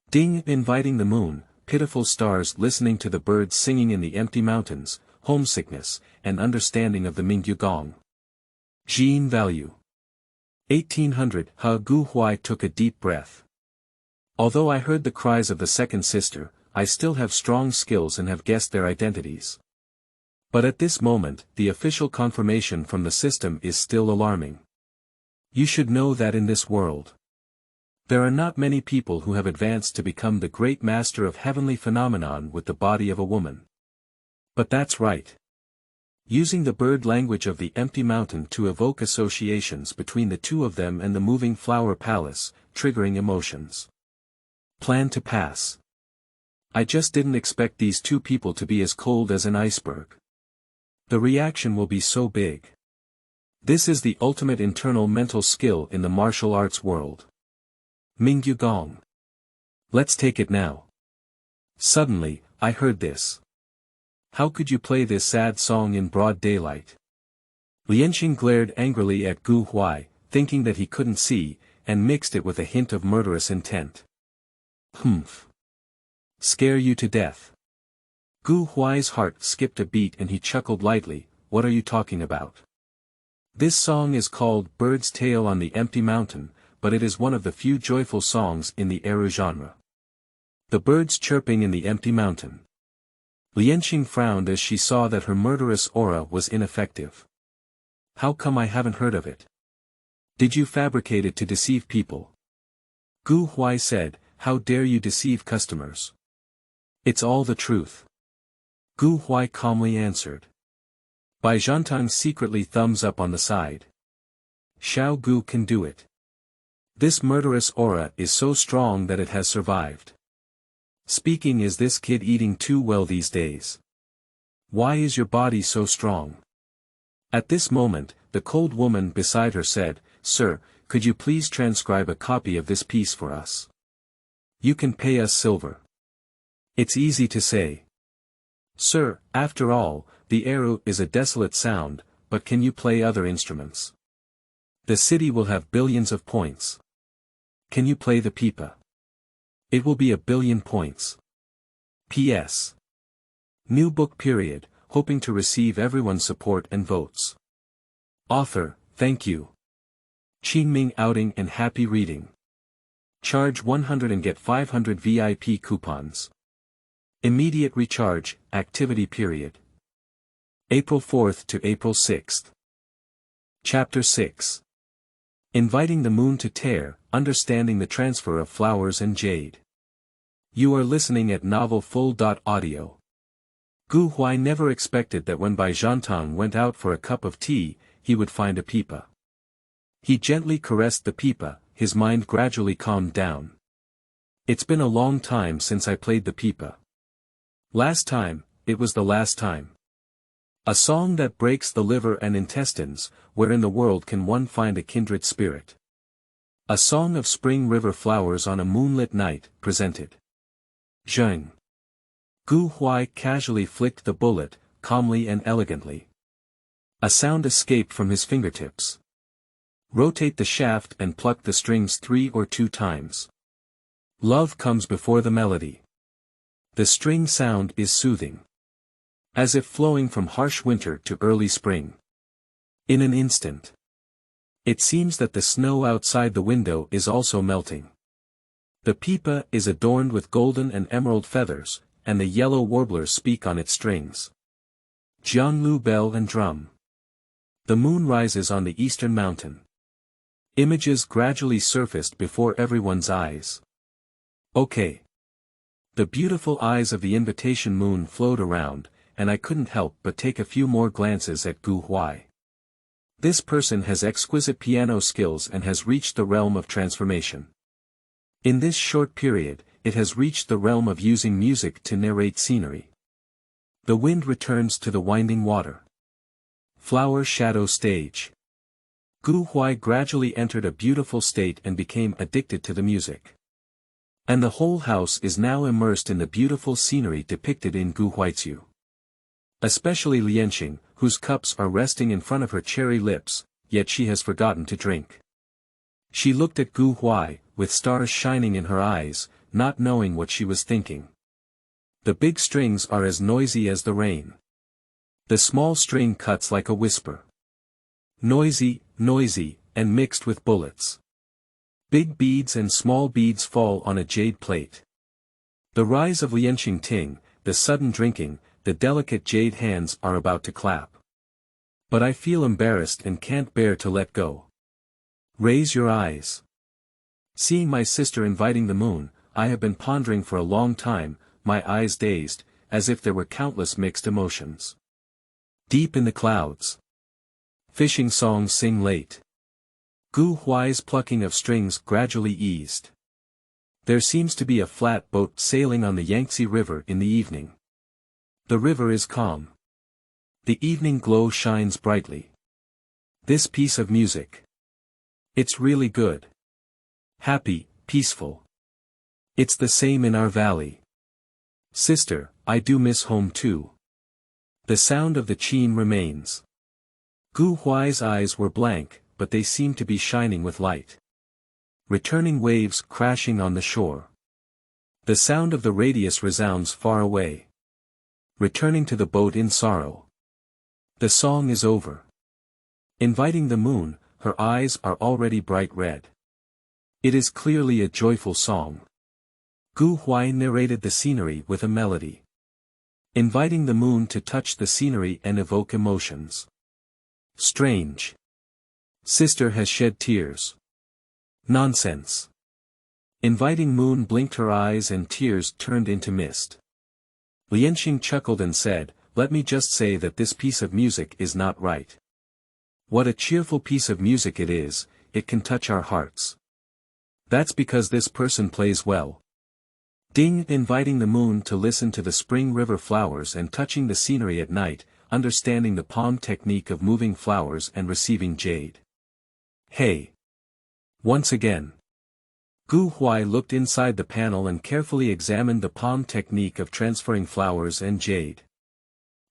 Ding, inviting the moon, pitiful stars listening to the birds singing in the empty mountains, homesickness, and understanding of the Mingyu Gong. Jean value. 1800. Gu Huai took a deep breath. Although I heard the cries of the second sister, I still have strong skills and have guessed their identities. But at this moment, the official confirmation from the system is still alarming. You should know that in this world, there are not many people who have advanced to become the great master of heavenly phenomenon with the body of a woman. But that's right. Using the bird language of the empty mountain to evoke associations between the two of them and the moving flower palace, triggering emotions. Plan to pass. I just didn't expect these two people to be as cold as an iceberg. The reaction will be so big. This is the ultimate internal mental skill in the martial arts world. Mingyu Gong. Let's take it now. Suddenly, I heard this. How could you play this sad song in broad daylight? Lianxing glared angrily at Gu Huai, thinking that he couldn't see, and mixed it with a hint of murderous intent. Humph. Scare you to death. Gu Huai's heart skipped a beat and he chuckled lightly. What are you talking about? This song is called Bird's Tale on the Empty Mountain, but it is one of the few joyful songs in the Erhu genre. The birds chirping in the empty mountain. Lianxing frowned as she saw that her murderous aura was ineffective. How come I haven't heard of it? Did you fabricate it to deceive people? Gu Huai said, how dare you deceive customers? It's all the truth. Gu Huai calmly answered. Bai Zhantang secretly thumbs up on the side. Xiao Gu can do it. This murderous aura is so strong that it has survived. Speaking, is this kid eating too well these days? Why is your body so strong? At this moment, the cold woman beside her said, Sir, could you please transcribe a copy of this piece for us? You can pay us silver. It's easy to say. Sir, after all, the Erhu is a desolate sound, but can you play other instruments? The city will have billions of points. Can you play the pipa? It will be 1 billion points. P.S. New book period, hoping to receive everyone's support and votes. Author, thank you. Qingming outing and happy reading. Charge 100 and get 500 VIP coupons. Immediate recharge, activity period. April 4th to April 6th. Chapter 6. Inviting the moon to tear, understanding the transfer of flowers and jade. You are listening at Novel Full.audio. Gu Huai never expected that when Bai Zhantang went out for a cup of tea, he would find a pipa. He gently caressed the pipa, his mind gradually calmed down. It's been a long time since I played the pipa. Last time, it was the last time. A song that breaks the liver and intestines, where in the world can one find a kindred spirit? A song of spring river flowers on a moonlit night, presented. Zheng. Gu Huai casually flicked the bullet, calmly and elegantly. A sound escaped from his fingertips. Rotate the shaft and pluck the strings 3 or 2 times. Love comes before the melody. The string sound is soothing. As if flowing from harsh winter to early spring. In an instant. It seems that the snow outside the window is also melting. The pipa is adorned with golden and emerald feathers, and the yellow warblers speak on its strings. Jianglu bell and drum. The moon rises on the eastern mountain. Images gradually surfaced before everyone's eyes. Okay. The beautiful eyes of the invitation moon flowed around, and I couldn't help but take a few more glances at Gu Huai. This person has exquisite piano skills and has reached the realm of transformation. In this short period, it has reached the realm of using music to narrate scenery. The wind returns to the winding water. Flower shadow stage. Gu Huai gradually entered a beautiful state and became addicted to the music. And the whole house is now immersed in the beautiful scenery depicted in Gu Huaizu. Especially Lianxing, whose cups are resting in front of her cherry lips, yet she has forgotten to drink. She looked at Gu Huai, with stars shining in her eyes, not knowing what she was thinking. The big strings are as noisy as the rain. The small string cuts like a whisper. Noisy, noisy, and mixed with bullets. Big beads and small beads fall on a jade plate. The rise of Lianxing Ting, the sudden drinking, the delicate jade hands are about to clap. But I feel embarrassed and can't bear to let go. Raise your eyes. Seeing my sister inviting the moon, I have been pondering for a long time, my eyes dazed, as if there were countless mixed emotions. Deep in the clouds. Fishing songs sing late. Gu Huai's plucking of strings gradually eased. There seems to be a flat boat sailing on the Yangtze River in the evening. The river is calm. The evening glow shines brightly. This piece of music. It's really good. Happy, peaceful. It's the same in our valley. Sister, I do miss home too. The sound of the qin remains. Gu Huai's eyes were blank, but they seemed to be shining with light. Returning waves crashing on the shore. The sound of the radius resounds far away. Returning to the boat in sorrow. The song is over. Inviting the moon, her eyes are already bright red. It is clearly a joyful song. Gu Huai narrated the scenery with a melody. Inviting the moon to touch the scenery and evoke emotions. Strange. Sister has shed tears. Nonsense. Inviting moon blinked her eyes and tears turned into mist. Lianxing chuckled and said, "Let me just say that this piece of music is not right. What a cheerful piece of music it is, it can touch our hearts. That's because this person plays well." Ding. Inviting the moon to listen to the spring river flowers and touching the scenery at night, understanding the palm technique of moving flowers and receiving jade. Hey. Once again. Gu Huai looked inside the panel and carefully examined the palm technique of transferring flowers and jade.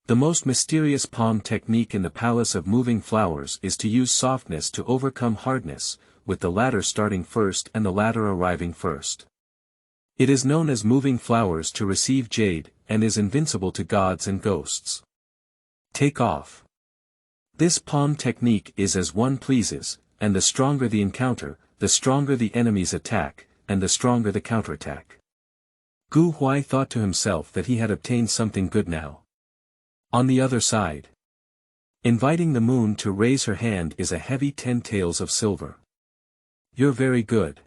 The most mysterious palm technique in the Palace of Moving Flowers is to use softness to overcome hardness, with the latter starting first and the latter arriving first. It is known as moving flowers to receive jade, and is invincible to gods and ghosts. Take off. This palm technique is as one pleases, and the stronger the encounter, the stronger the enemy's attack, and the stronger the counterattack. Gu Huai thought to himself that he had obtained something good now. On the other side. Inviting the moon to raise her hand is a heavy 10 taels of silver. You're very good.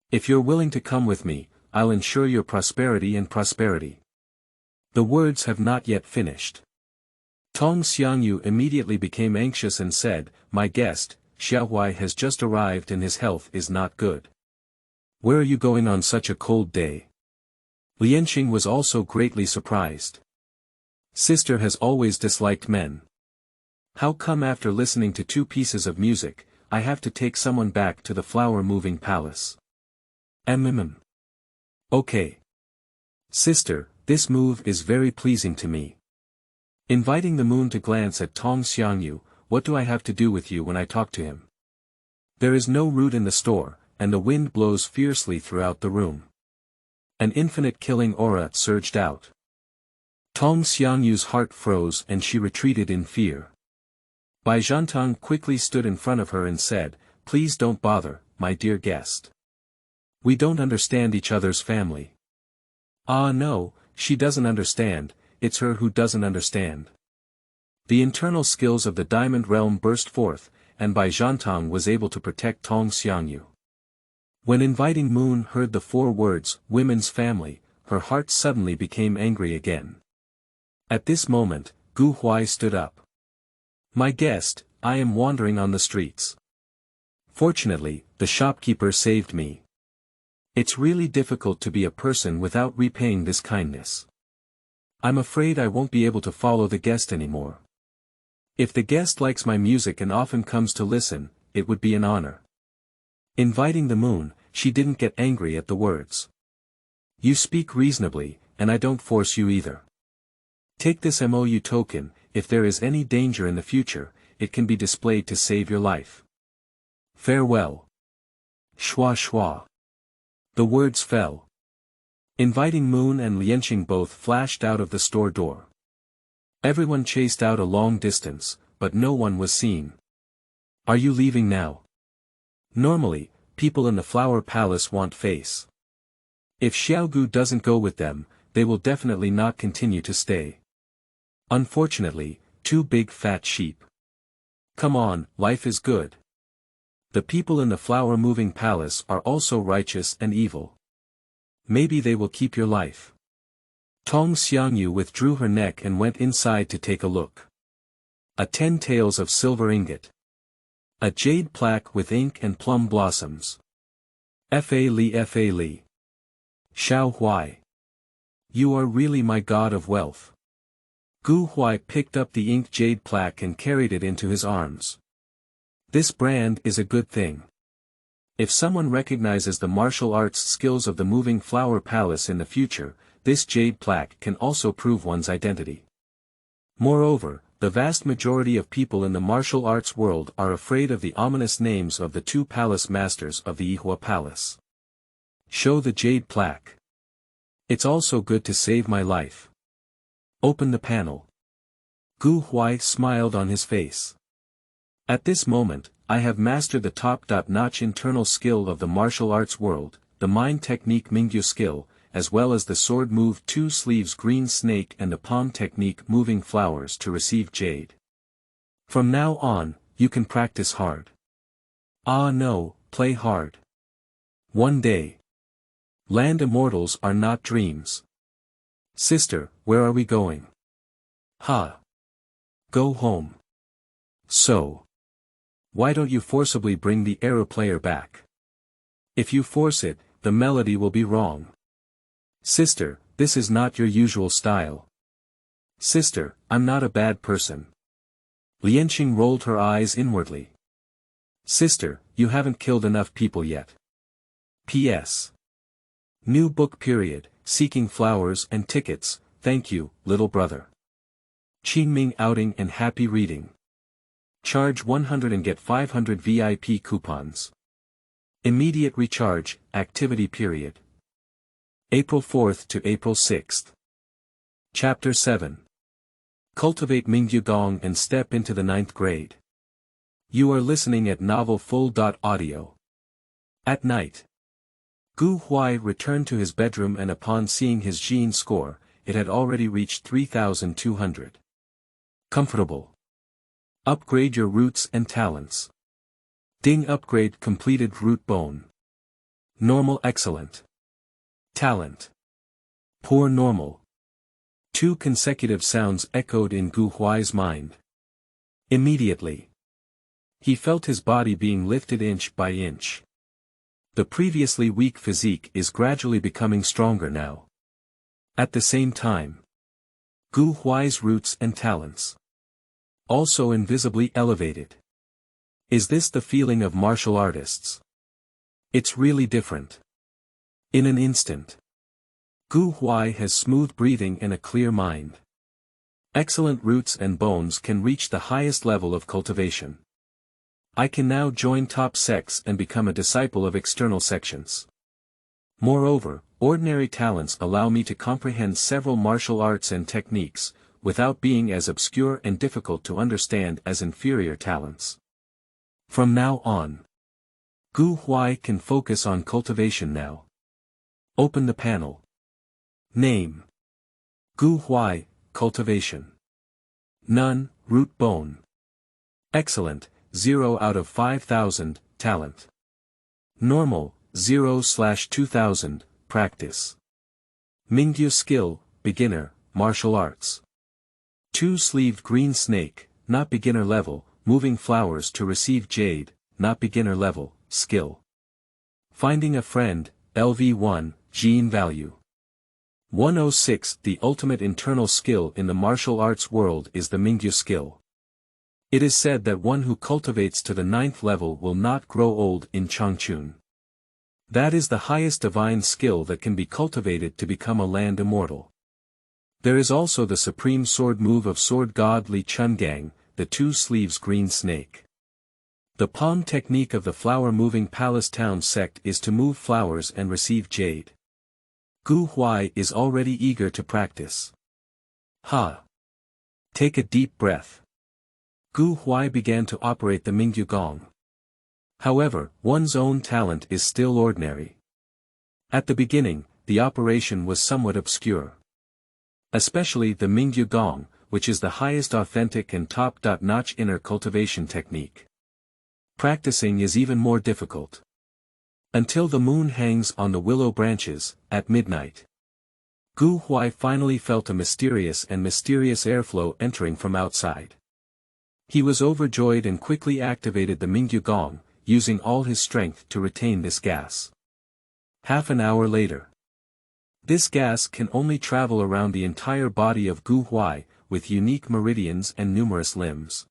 If you're willing to come with me, I'll ensure your prosperity and prosperity. The words have not yet finished. Tong Xiangyu immediately became anxious and said, "My guest, Huai has just arrived and his health is not good. Where are you going on such a cold day? Lianxing was also greatly surprised. Sister has always disliked men. How come after listening to 2 pieces of music, I have to take someone back to the flower-moving palace? Okay. Sister, this move is very pleasing to me. Inviting the moon to glance at Tong Xiangyu, what do I have to do with you when I talk to him? There is no root in the store, and the wind blows fiercely throughout the room. An infinite killing aura surged out. Tong Xiangyu's heart froze and she retreated in fear. Bai Zhantang quickly stood in front of her and said, "Please don't bother, my dear guest. We don't understand each other's family." Ah no, she doesn't understand, it's her who doesn't understand. The internal skills of the Diamond Realm burst forth, and Bai Zhantang was able to protect Tong Xiangyu. When Inviting Moon heard the 4 words, women's family, her heart suddenly became angry again. At this moment, Gu Huai stood up. "My guest, I am wandering on the streets. Fortunately, the shopkeeper saved me. It's really difficult to be a person without repaying this kindness. I'm afraid I won't be able to follow the guest anymore. If the guest likes my music and often comes to listen, it would be an honor." Inviting the moon, she didn't get angry at the words. "You speak reasonably, and I don't force you either. Take this MOU token, if there is any danger in the future, it can be displayed to save your life. Farewell." Shua shua. The words fell. Inviting Moon and Lianxing both flashed out of the store door. Everyone chased out a long distance, but no one was seen. "Are you leaving now?" Normally, people in the Flower Palace want face. If Xiaogu doesn't go with them, they will definitely not continue to stay. Unfortunately, 2 big fat sheep. Come on, life is good. The people in the flower-moving palace are also righteous and evil. Maybe they will keep your life. Tong Xiangyu withdrew her neck and went inside to take a look. A 10 taels of silver ingot. A jade plaque with ink and plum blossoms. Fa Li. Xiao Huai. You are really my god of wealth. Gu Huai picked up the inked jade plaque and carried it into his arms. This brand is a good thing. If someone recognizes the martial arts skills of the moving flower palace in the future, this jade plaque can also prove one's identity. Moreover, the vast majority of people in the martial arts world are afraid of the ominous names of the 2 palace masters of the Ihua Palace. Show the jade plaque. It's also good to save my life. Open the panel. Gu Huai smiled on his face. At this moment, I have mastered the top-notch internal skill of the martial arts world, the mind technique Mingyu skill, as well as the sword move 2 sleeves green snake and the palm technique moving flowers to receive jade. From now on, you can practice hard. Ah no, play hard. One day. Land immortals are not dreams. Sister, where are we going? Go home. So. Why don't you forcibly bring the Erhu player back? If you force it, the melody will be wrong. Sister, this is not your usual style. Sister, I'm not a bad person. Lianxing rolled her eyes inwardly. Sister, you haven't killed enough people yet. P.S. New book period, seeking flowers and tickets, thank you, little brother. Qingming outing and happy reading. Charge 100 and get 500 VIP coupons. Immediate recharge, activity period. April 4th to April 6th. Chapter 7. Cultivate Mingyu Gong and step into the 9th grade. You are listening at novel full.audio. At night. Gu Huai returned to his bedroom and upon seeing his Jin score, it had already reached 3,200. Comfortable. Upgrade your roots and talents. Ding upgrade completed root bone. Normal excellent. Talent. Poor normal. 2 consecutive sounds echoed in Gu Huai's mind. Immediately. He felt his body being lifted inch by inch. The previously weak physique is gradually becoming stronger now. At the same time, Gu Huai's roots and talents also invisibly elevated. Is this the feeling of martial artists? It's really different. In an instant, Gu Huai has smooth breathing and a clear mind. Excellent roots and bones can reach the highest level of cultivation. I can now join top sects and become a disciple of external sections. Moreover, ordinary talents allow me to comprehend several martial arts and techniques, without being as obscure and difficult to understand as inferior talents. From now on, Gu Huai can focus on cultivation now. Open the panel. Name: Gu Huai, Cultivation. None, Root Bone. Excellent, 0 out of 5,000, Talent. Normal, 0/2000, Practice. Mingyu Skill, Beginner, Martial Arts. Two-sleeved green snake, not beginner level, moving flowers to receive jade, not beginner level, skill. Finding a friend, LV1, gene value. 106. The ultimate internal skill in the martial arts world is the Mingyu skill. It is said that one who cultivates to the 9th level will not grow old in Changchun. That is the highest divine skill that can be cultivated to become a land immortal. There is also the supreme sword move of sword god Li Chungang, the two sleeves green snake. The palm technique of the flower-moving palace town sect is to move flowers and receive jade. Gu Huai is already eager to practice. Ha! Take a deep breath. Gu Huai began to operate the Mingyu Gong. However, one's own talent is still ordinary. At the beginning, the operation was somewhat obscure. Especially the Mingyu Gong, which is the highest authentic and top-notch inner cultivation technique. Practicing is even more difficult. Until the moon hangs on the willow branches, at midnight. Gu Huai finally felt a mysterious airflow entering from outside. He was overjoyed and quickly activated the Mingyu Gong, using all his strength to retain this gas. Half an hour later. This gas can only travel around the entire body of Gu Huai, with unique meridians and numerous limbs.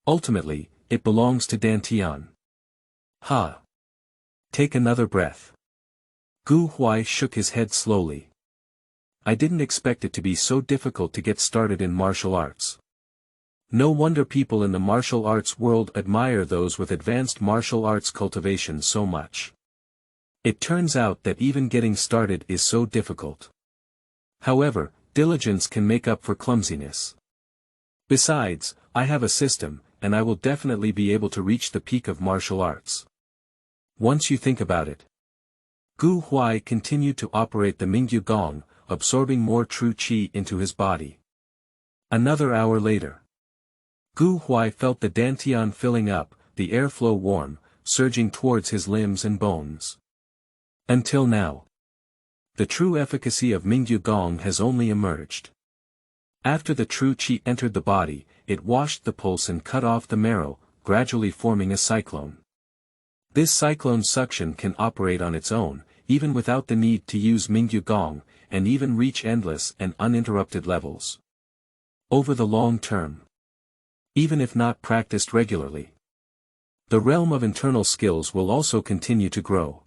Ultimately, it belongs to Dantian. Ha! Take another breath. Gu Huai shook his head slowly. I didn't expect it to be so difficult to get started in martial arts. No wonder people in the martial arts world admire those with advanced martial arts cultivation so much. It turns out that even getting started is so difficult. However, diligence can make up for clumsiness. Besides, I have a system, and I will definitely be able to reach the peak of martial arts. Once you think about it. Gu Huai continued to operate the Mingyu Gong, absorbing more true qi into his body. Another hour later. Gu Huai felt the dantian filling up, the airflow warm, surging towards his limbs and bones. Until now. The true efficacy of Mingyu Gong has only emerged. After the true qi entered the body, it washed the pulse and cut off the marrow, gradually forming a cyclone. This cyclone suction can operate on its own, even without the need to use Mingyu Gong, and even reach endless and uninterrupted levels. Over the long term. Even if not practiced regularly. The realm of internal skills will also continue to grow.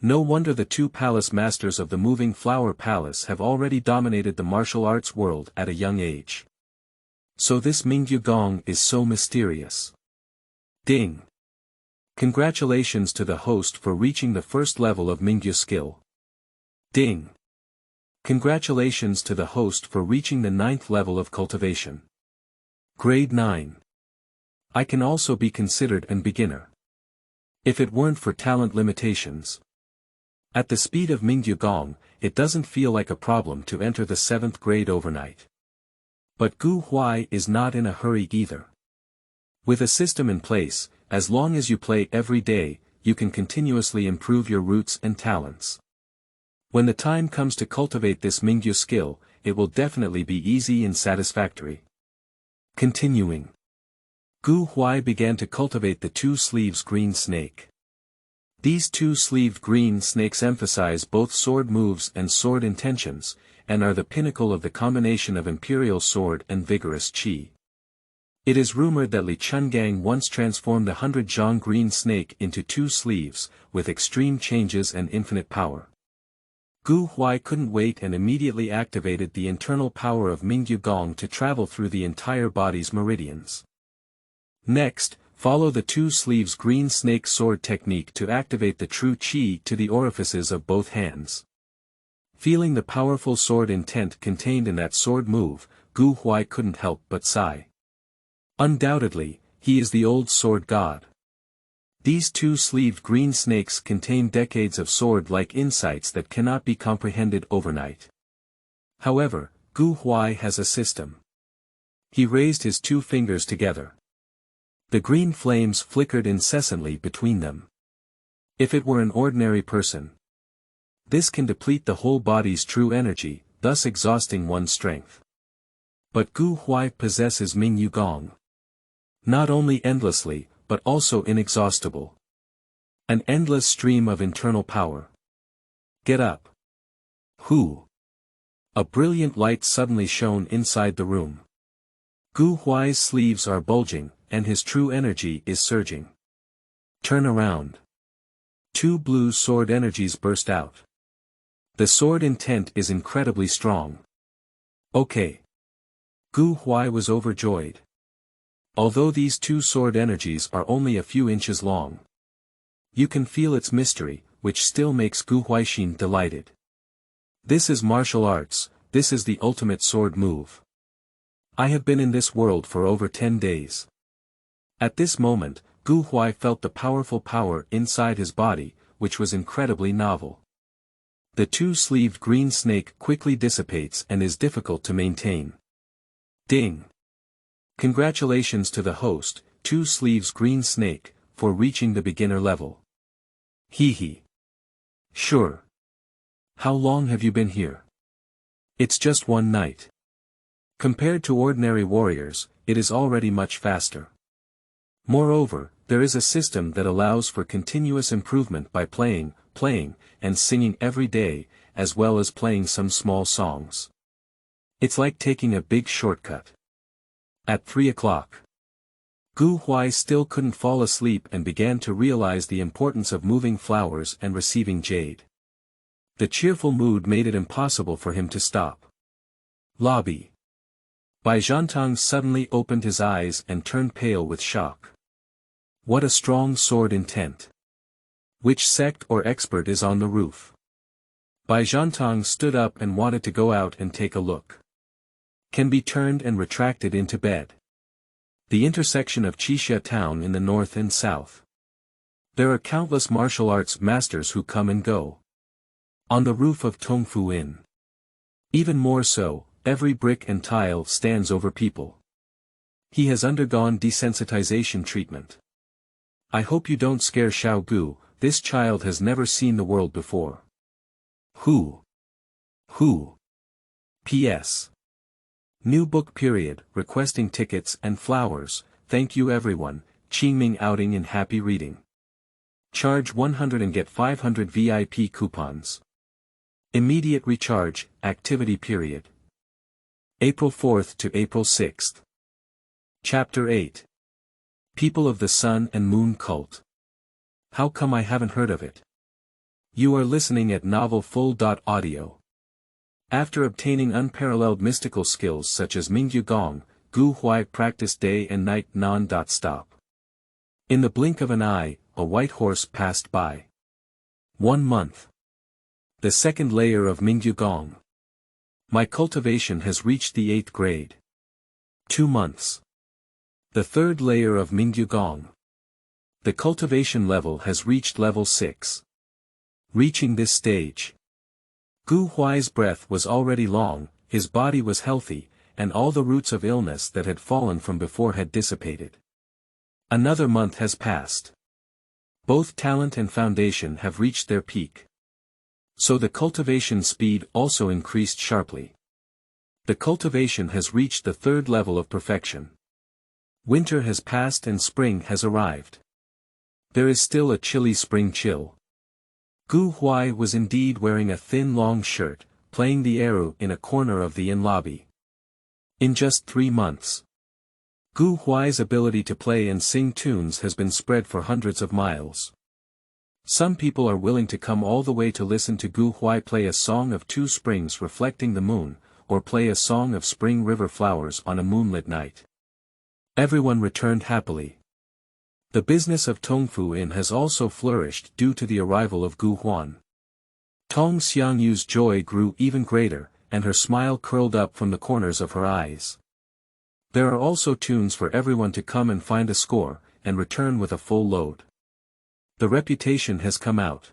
No wonder the two palace masters of the moving flower palace have already dominated the martial arts world at a young age. So this Mingyu Gong is so mysterious. Ding! Congratulations to the host for reaching the first level of Mingyu skill. Ding! Congratulations to the host for reaching the 9th level of cultivation. Grade 9. I can also be considered an beginner. If it weren't for talent limitations. At the speed of Mingyu Gong, it doesn't feel like a problem to enter the 7th grade overnight. But Gu Huai is not in a hurry either. With a system in place, as long as you play every day, you can continuously improve your roots and talents. When the time comes to cultivate this Mingyu skill, it will definitely be easy and satisfactory. Continuing. Gu Huai began to cultivate the two-sleeves green snake. These two-sleeved green snakes emphasize both sword moves and sword intentions, and are the pinnacle of the combination of imperial sword and vigorous qi. It is rumored that Li Chungang once transformed the 100-zhang green snake into two sleeves, with extreme changes and infinite power. Gu Huai couldn't wait and immediately activated the internal power of Mingyu Gong to travel through the entire body's meridians. Next, follow the two sleeves green snake sword technique to activate the true qi to the orifices of both hands. Feeling the powerful sword intent contained in that sword move, Gu Huai couldn't help but sigh. Undoubtedly, he is the old sword god. These two-sleeved green snakes contain decades of sword-like insights that cannot be comprehended overnight. However, Gu Huai has a system. He raised his two fingers together. The green flames flickered incessantly between them. If it were an ordinary person, this can deplete the whole body's true energy, thus exhausting one's strength. But Gu Huai possesses Mingyu Gong. Not only endlessly, but also inexhaustible. An endless stream of internal power. Get up. Who? A brilliant light suddenly shone inside the room. Gu Huai's sleeves are bulging, and his true energy is surging. Turn around. Two blue sword energies burst out. The sword intent is incredibly strong. Okay. Gu Huai was overjoyed. Although these two sword energies are only a few inches long, you can feel its mystery, which still makes Gu Huaixin delighted. This is martial arts, this is the ultimate sword move. I have been in this world for over 10 days. At this moment, Gu Huai felt the powerful power inside his body, which was incredibly novel. The two-sleeved green snake quickly dissipates and is difficult to maintain. Ding! Congratulations to the host, two sleeves green snake, for reaching the beginner level. Hee hee. Sure. How long have you been here? It's just one night. Compared to ordinary warriors, it is already much faster. Moreover, there is a system that allows for continuous improvement by playing, and singing every day, as well as playing some small songs. It's like taking a big shortcut. At 3 o'clock. Gu Huai still couldn't fall asleep and began to realize the importance of moving flowers and receiving jade. The cheerful mood made it impossible for him to stop. Lobby. Bai Zhantang suddenly opened his eyes and turned pale with shock. What a strong sword intent. Which sect or expert is on the roof? Bai Zhantang stood up and wanted to go out and take a look. Can be turned and retracted into bed. The intersection of Qixia Town in the north and south. There are countless martial arts masters who come and go. On the roof of Tongfu Inn. Even more so, every brick and tile stands over people. He has undergone desensitization treatment. I hope you don't scare Xiao Gu, this child has never seen the world before. Who? P.S. New book period, requesting tickets and flowers, thank you everyone, Qingming outing in happy reading. Charge 100 and get 500 VIP coupons. Immediate recharge, activity period. April 4th to April 6th. Chapter 8. People of the Sun and Moon Cult. How come I haven't heard of it? You are listening at novelfull.audio. After obtaining unparalleled mystical skills such as Mingyu Gong, Gu Huai practiced day and night non-stop. In the blink of an eye, a white horse passed by. 1 month. The second layer of Mingyu Gong. My cultivation has reached the 8th grade. 2 months. The third layer of Mingyu Gong. The cultivation level has reached level 6. Reaching this stage, Gu Huai's breath was already long, his body was healthy, and all the roots of illness that had fallen from before had dissipated. Another month has passed. Both talent and foundation have reached their peak. So the cultivation speed also increased sharply. The cultivation has reached the 3rd level of perfection. Winter has passed and spring has arrived. There is still a chilly spring chill. Gu Huai was indeed wearing a thin long shirt, playing the Erhu in a corner of the inn lobby. In just 3 months, Gu Huai's ability to play and sing tunes has been spread for hundreds of miles. Some people are willing to come all the way to listen to Gu Huai play a song of 2 springs reflecting the moon, or play a song of spring river flowers on a moonlit night. Everyone returned happily. The business of Tongfu Inn has also flourished due to the arrival of Gu Huan. Tong Xiangyu's joy grew even greater, and her smile curled up from the corners of her eyes. There are also tunes for everyone to come and find a score, and return with a full load. The reputation has come out.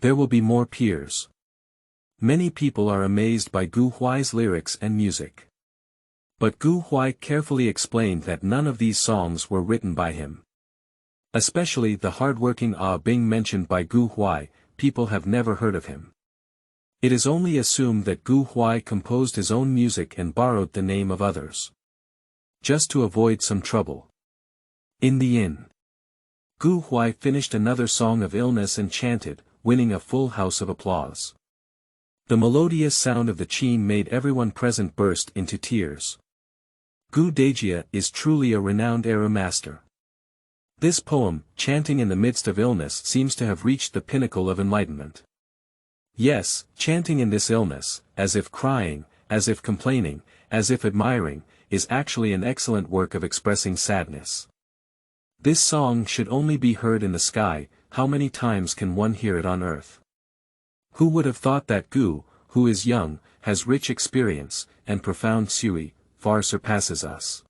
There will be more peers. Many people are amazed by Gu Huai's lyrics and music. But Gu Huai carefully explained that none of these songs were written by him. Especially the hardworking Bing mentioned by Gu Huai, people have never heard of him. It is only assumed that Gu Huai composed his own music and borrowed the name of others, just to avoid some trouble. In the inn, Gu Huai finished another song of illness and chanted, winning a full house of applause. The melodious sound of the qin made everyone present burst into tears. Gu Dejia is truly a renowned Erhu master. This poem, chanting in the midst of illness, seems to have reached the pinnacle of enlightenment. Yes, chanting in this illness, as if crying, as if complaining, as if admiring, is actually an excellent work of expressing sadness. This song should only be heard in the sky. How many times can one hear it on earth? Who would have thought that Gu, who is young, has rich experience, and profound sui, far surpasses us.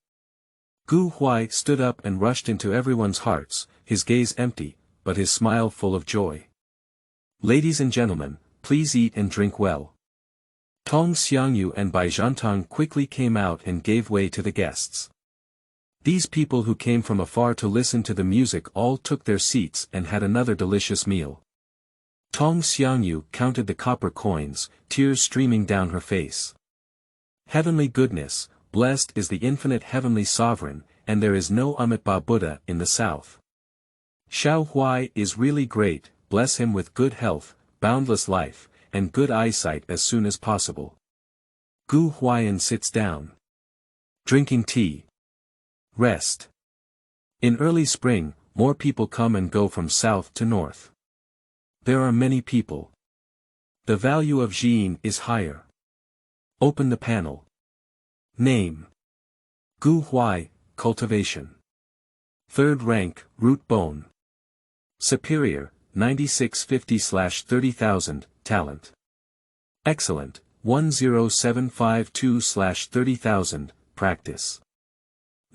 Gu Huai stood up and rushed into everyone's hearts, his gaze empty, but his smile full of joy. Ladies and gentlemen, please eat and drink well. Tong Xiangyu and Bai Zhantang quickly came out and gave way to the guests. These people who came from afar to listen to the music all took their seats and had another delicious meal. Tong Xiangyu counted the copper coins, tears streaming down her face. Heavenly goodness, blessed is the infinite heavenly sovereign, and there is no Amitabha Buddha in the south. Xiao Huai is really great, bless him with good health, boundless life, and good eyesight as soon as possible. Gu Huaiyan sits down, drinking tea. Rest. In early spring, more people come and go from south to north. There are many people. The value of Jin is higher. Open the panel. Name. Gu Huai, Cultivation. 3rd rank, Root Bone. Superior, 9650/30,000, Talent. Excellent, 10752/30,000, Practice.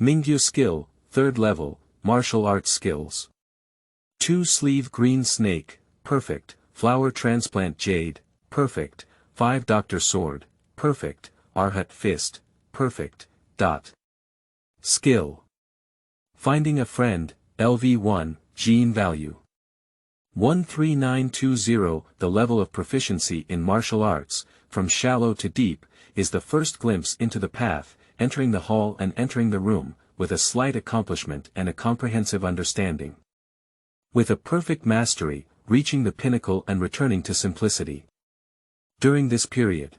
Mingyu Skill, 3rd level, Martial Arts Skills. 2-sleeve Green Snake, Perfect, Flower Transplant Jade, Perfect, 5 Doctor Sword, Perfect, Arhat Fist, Perfect. Skill. Finding a Friend, LV1, Gene Value. 13920. The level of proficiency in martial arts, from shallow to deep, is the first glimpse into the path, entering the hall and entering the room, with a slight accomplishment and a comprehensive understanding. With a perfect mastery, reaching the pinnacle and returning to simplicity. During this period,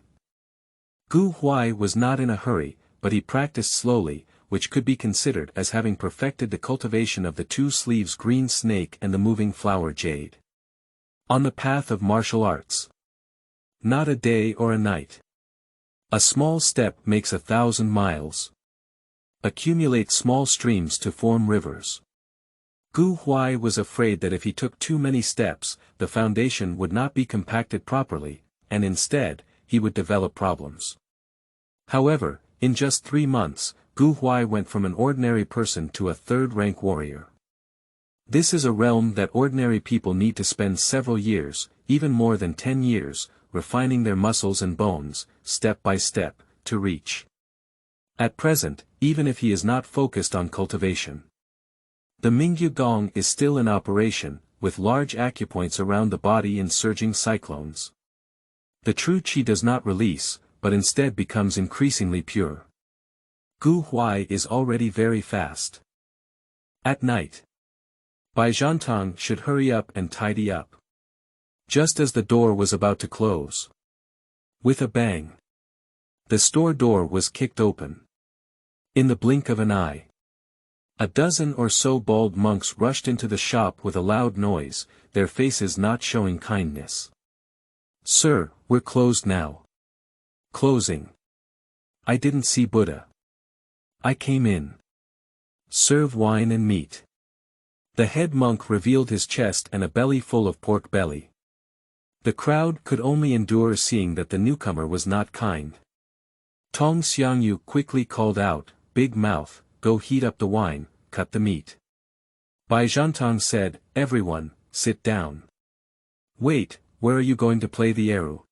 Gu Huai was not in a hurry, but he practiced slowly, which could be considered as having perfected the cultivation of the 2 sleeves Green Snake and the moving flower Jade. On the path of martial arts. Not a day or a night. A small step makes 1,000 miles. Accumulate small streams to form rivers. Gu Huai was afraid that if he took too many steps, the foundation would not be compacted properly, and instead, he would develop problems. However, in just 3 months, Gu Huai went from an ordinary person to a 3rd-rank warrior. This is a realm that ordinary people need to spend several years, even more than 10 years, refining their muscles and bones, step by step, to reach. At present, even if he is not focused on cultivation. The Mingyu Gong is still in operation, with large acupoints around the body in surging cyclones. The true qi does not release, but instead becomes increasingly pure. Gu Huai is already very fast. At night. Bai Zhantang should hurry up and tidy up. Just as the door was about to close. With a bang. The store door was kicked open. In the blink of an eye. A dozen or so bald monks rushed into the shop with a loud noise, their faces not showing kindness. "Sir, we're closed now." "Closing. I didn't see Buddha. I came in. Serve wine and meat." The head monk revealed his chest and a belly full of pork belly. The crowd could only endure seeing that the newcomer was not kind. Tong Xiangyu quickly called out, "Big mouth, go heat up the wine, cut the meat." Bai Zhantang said, "Everyone, sit down." "Wait, where are you going to play the Erhu?"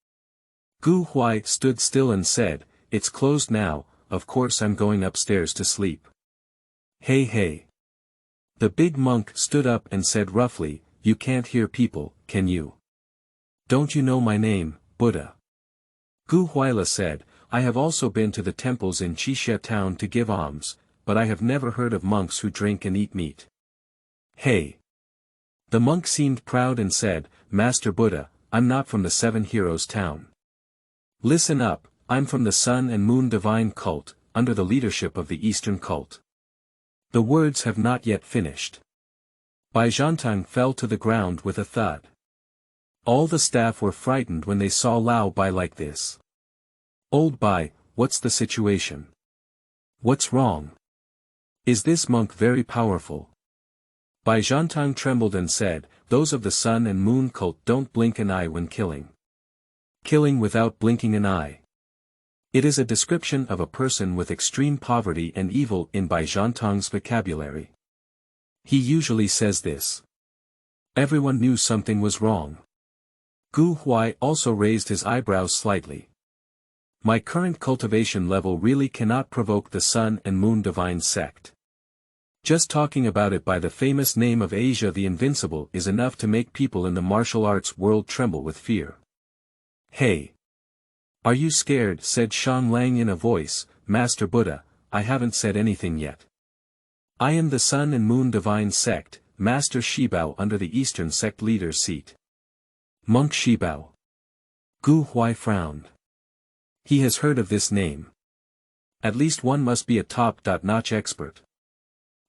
Gu Huai stood still and said, "It's closed now, of course I'm going upstairs to sleep." "Hey hey." The big monk stood up and said roughly, "You can't hear people, can you? Don't you know my name, Buddha?" Gu Huaila said, "I have also been to the temples in Qixia Town to give alms, but I have never heard of monks who drink and eat meat." "Hey." The monk seemed proud and said, "Master Buddha, I'm not from the Seven Heroes town. Listen up, I'm from the Sun and Moon Divine Cult, under the leadership of the Eastern Cult." The words have not yet finished. Bai Zhantang fell to the ground with a thud. All the staff were frightened when they saw Lao Bai like this. "Old Bai, what's the situation? What's wrong? Is this monk very powerful?" Bai Zhantang trembled and said, "Those of the Sun and Moon cult don't blink an eye when killing. Killing without blinking an eye. It is a description of a person with extreme poverty and evil in Bai Zhantang's vocabulary. He usually says this." Everyone knew something was wrong. Gu Huai also raised his eyebrows slightly. "My current cultivation level really cannot provoke the Sun and Moon Divine sect. Just talking about it by the famous name of Asia the Invincible is enough to make people in the martial arts world tremble with fear." "Hey! Are you scared?" said Shan Lang in a voice, "Master Buddha, I haven't said anything yet. I am the Sun and Moon Divine Sect, Master Shibao under the Eastern Sect leader's seat." "Monk Shibao." Gu Huai frowned. He has heard of this name. At least one must be a top-notch expert.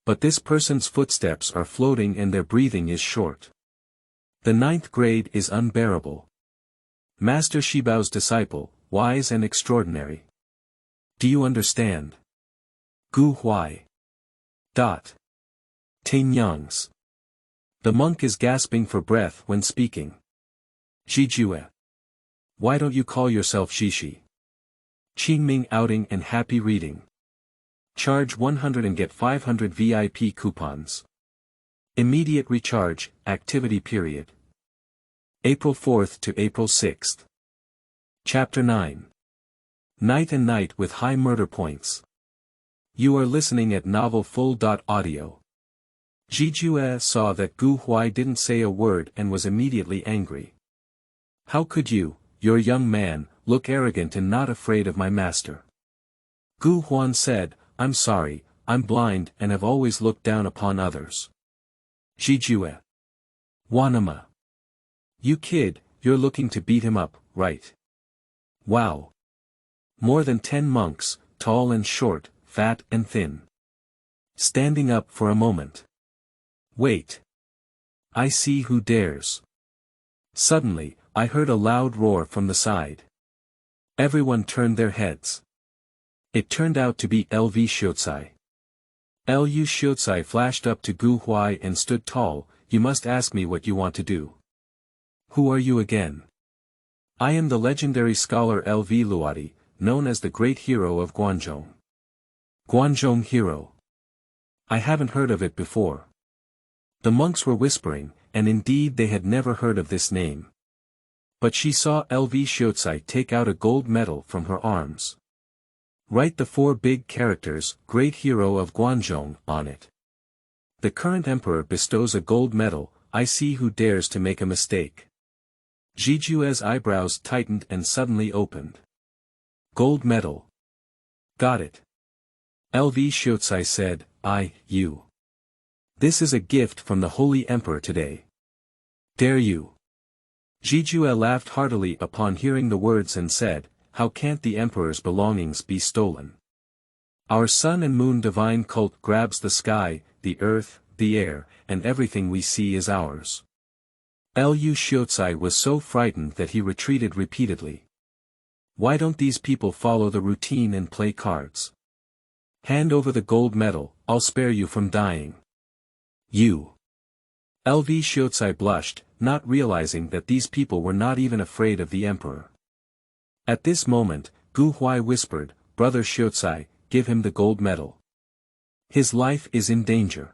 But this person's footsteps are floating and their breathing is short. The 9th grade is unbearable. Master Shibao's disciple, wise and extraordinary. Do you understand? Gu Huai. Tinyangs. The monk is gasping for breath when speaking. Jijue. Why don't you call yourself Shishi? Qingming outing and happy reading. Charge 100 and get 500 VIP coupons. Immediate recharge, activity period. April 4th to April 6th. Chapter 9. Night and Night with High Murder Points. You are listening at Novel Full.audio. Jijue saw that Gu Huai didn't say a word and was immediately angry. "How could you, your young man, look arrogant and not afraid of my master?" Gu Huan said, "I'm sorry, I'm blind and have always looked down upon others." Jijue. Wanama. You kid, you're looking to beat him up, right? Wow. More than 10 monks, tall and short, fat and thin. Standing up for a moment. Wait. I see who dares. Suddenly, I heard a loud roar from the side. Everyone turned their heads. It turned out to be LV Xiaotsai. Lu Xiaotsai flashed up to Gu Huai and stood tall. "You must ask me what you want to do." "Who are you again?" "I am the legendary scholar LV Luadi, known as the great hero of Guanzhong." "Guanzhong hero? I haven't heard of it before." The monks were whispering, and indeed they had never heard of this name. But she saw LV Xiaotsai take out a gold medal from her arms. Write the 4 big characters, "Great Hero of Guanzhong," on it. The current emperor bestows a gold medal. I see who dares to make a mistake. Jijue's eyebrows tightened and suddenly opened. Gold medal. Got it. LV Xiaozai said, you. This is a gift from the Holy Emperor today. Dare you? Jijue laughed heartily upon hearing the words and said, how can't the Emperor's belongings be stolen? Our sun and moon divine cult grabs the sky, the earth, the air, and everything we see is ours. Lu Xiaozai was so frightened that he retreated repeatedly. Why don't these people follow the routine and play cards? Hand over the gold medal, I'll spare you from dying. You. LV Xiaozai blushed, not realizing that these people were not even afraid of the emperor. At this moment, Gu Huai whispered, Brother Xiaozai, give him the gold medal. His life is in danger.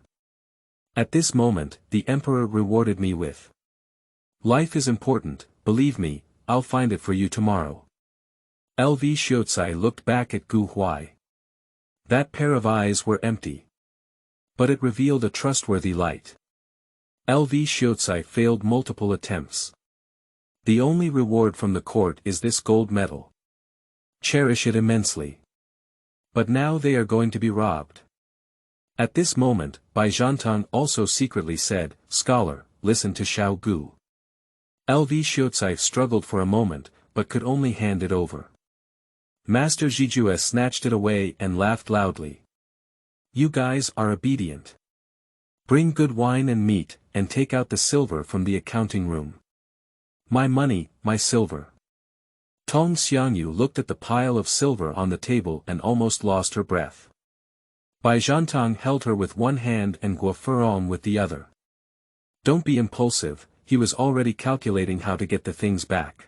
At this moment, the emperor rewarded me with. Life is important, believe me, I'll find it for you tomorrow. LV Xiaozai looked back at Gu Huai. That pair of eyes were empty. But it revealed a trustworthy light. LV Xiaozai failed multiple attempts. The only reward from the court is this gold medal. Cherish it immensely. But now they are going to be robbed. At this moment, Bai Zhantang also secretly said, Scholar, listen to Xiao Gu. LV Xiaozai struggled for a moment, but could only hand it over. Master Jijue snatched it away and laughed loudly. You guys are obedient. Bring good wine and meat, and take out the silver from the accounting room. My money, my silver. Tong Xiangyu looked at the pile of silver on the table and almost lost her breath. Bai Zhantang held her with one hand and Guo Furong with the other. Don't be impulsive, he was already calculating how to get the things back.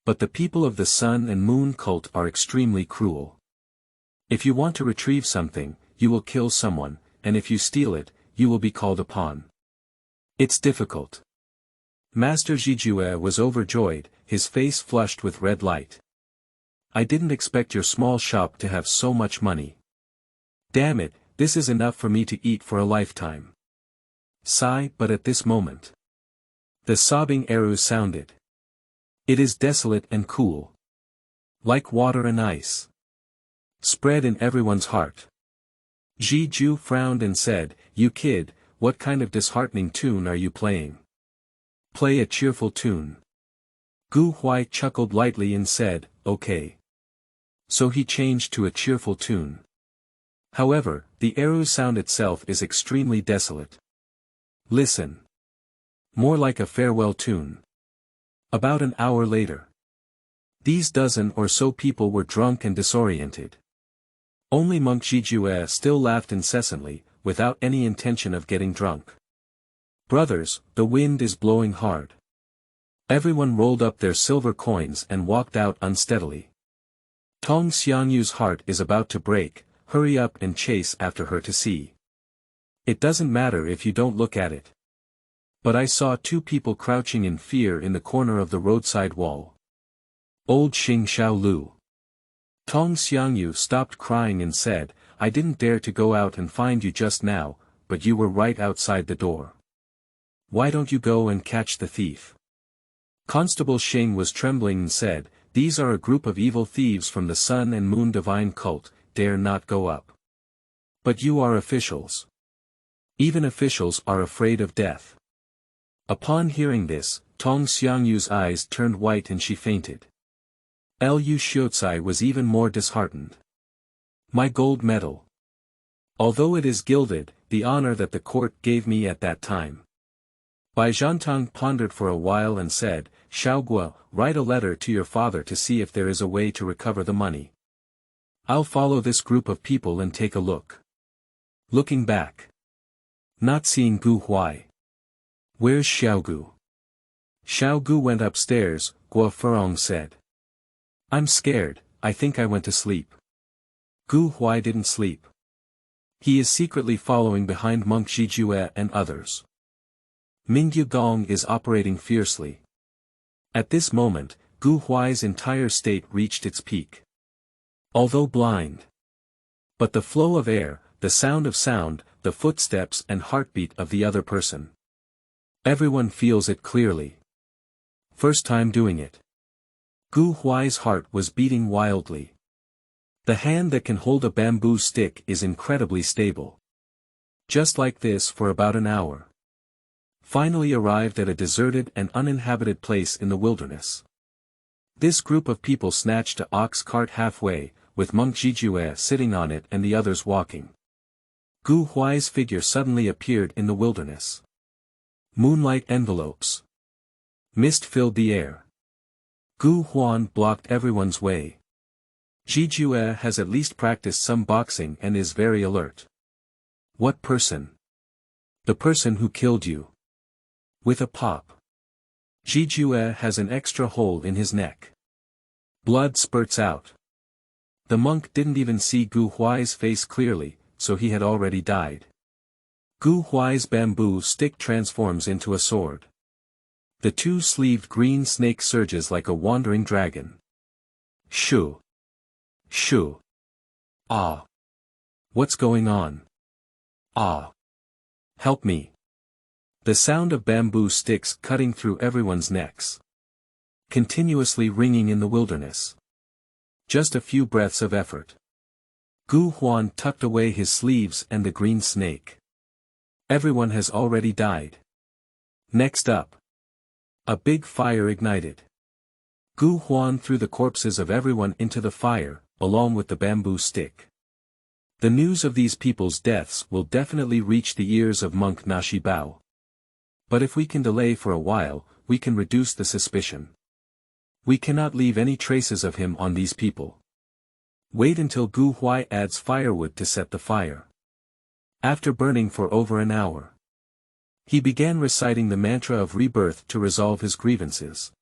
But the people of the sun and moon cult are extremely cruel. If you want to retrieve something, you will kill someone, and if you steal it, you will be called upon. It's difficult. Master Jijue was overjoyed, his face flushed with red light. I didn't expect your small shop to have so much money. Damn it, this is enough for me to eat for a lifetime. Sigh, but at this moment. The sobbing Erhu sounded. It is desolate and cool. Like water and ice. Spread in everyone's heart. Ji Ju frowned and said, You kid, what kind of disheartening tune are you playing? Play a cheerful tune. Gu Huai chuckled lightly and said, Okay. So he changed to a cheerful tune. However, the Erhu sound itself is extremely desolate. Listen. More like a farewell tune. About an hour later. These dozen or so people were drunk and disoriented. Only monk Jijue still laughed incessantly, without any intention of getting drunk. Brothers, the wind is blowing hard. Everyone rolled up their silver coins and walked out unsteadily. Tong Xiangyu's heart is about to break, hurry up and chase after her to see. It doesn't matter if you don't look at it. But I saw two people crouching in fear in the corner of the roadside wall. Old Xing Xiao Lu. Tong Xiangyu stopped crying and said, I didn't dare to go out and find you just now, but you were right outside the door. Why don't you go and catch the thief? Constable Xing was trembling and said, These are a group of evil thieves from the sun and moon divine cult, dare not go up. But you are officials. Even officials are afraid of death. Upon hearing this, Tong Xiangyu's eyes turned white and she fainted. Lu Xiaozai was even more disheartened. My gold medal. Although it is gilded, the honor that the court gave me at that time. Bai Zhantang pondered for a while and said, Xiaoguo, write a letter to your father to see if there is a way to recover the money. I'll follow this group of people and take a look. Looking back. Not seeing Gu Huai. Where's Xiaogu? Xiaogu went upstairs, Guo Furong said. I'm scared, I think I went to sleep. Gu Huai didn't sleep. He is secretly following behind monk Jijue and others. Mingyu Gong is operating fiercely. At this moment, Gu Huai's entire state reached its peak. Although blind. But the flow of air, the sound of sound, the footsteps and heartbeat of the other person. Everyone feels it clearly. First time doing it. Gu Huai's heart was beating wildly. The hand that can hold a bamboo stick is incredibly stable. Just like this for about an hour. Finally arrived at a deserted and uninhabited place in the wilderness. This group of people snatched an ox cart halfway, with monk Jijue sitting on it and the others walking. Gu Huai's figure suddenly appeared in the wilderness. Moonlight envelopes. Mist filled the air. Gu Huan blocked everyone's way. Jijue has at least practiced some boxing and is very alert. What person? The person who killed you. With a pop. Jijue has an extra hole in his neck. Blood spurts out. The monk didn't even see Gu Huai's face clearly, so he had already died. Gu Huai's bamboo stick transforms into a sword. The two-sleeved green snake surges like a wandering dragon. Shoo. Shoo. Ah. What's going on? Ah. Help me. The sound of bamboo sticks cutting through everyone's necks. Continuously ringing in the wilderness. Just a few breaths of effort. Gu Huan tucked away his sleeves and the green snake. Everyone has already died. Next up. A big fire ignited. Gu Huan threw the corpses of everyone into the fire, along with the bamboo stick. The news of these people's deaths will definitely reach the ears of monk Nashi Bao. But if we can delay for a while, we can reduce the suspicion. We cannot leave any traces of him on these people. Wait until Gu Huai adds firewood to set the fire. After burning for over an hour, he began reciting the mantra of rebirth to resolve his grievances.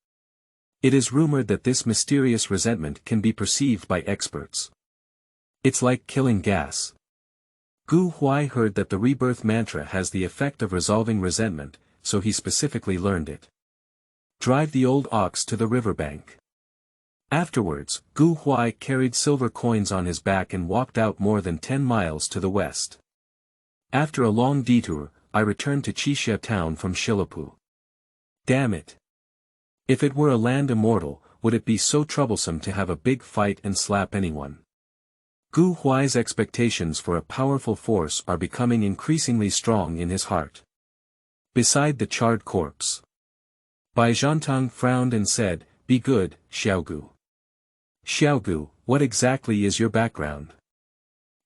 It is rumored that this mysterious resentment can be perceived by experts. It's like killing gas. Gu Huai heard that the rebirth mantra has the effect of resolving resentment, so he specifically learned it. Drive the old ox to the riverbank. Afterwards, Gu Huai carried silver coins on his back and walked out more than 10 miles to the west. After a long detour, I returned to Qixia Town from Shilapu. Damn it. If it were a land immortal, would it be so troublesome to have a big fight and slap anyone? Gu Huai's expectations for a powerful force are becoming increasingly strong in his heart. Beside the charred corpse, Bai Zhantang frowned and said, "Be good, Xiaogu." Xiaogu, what exactly is your background?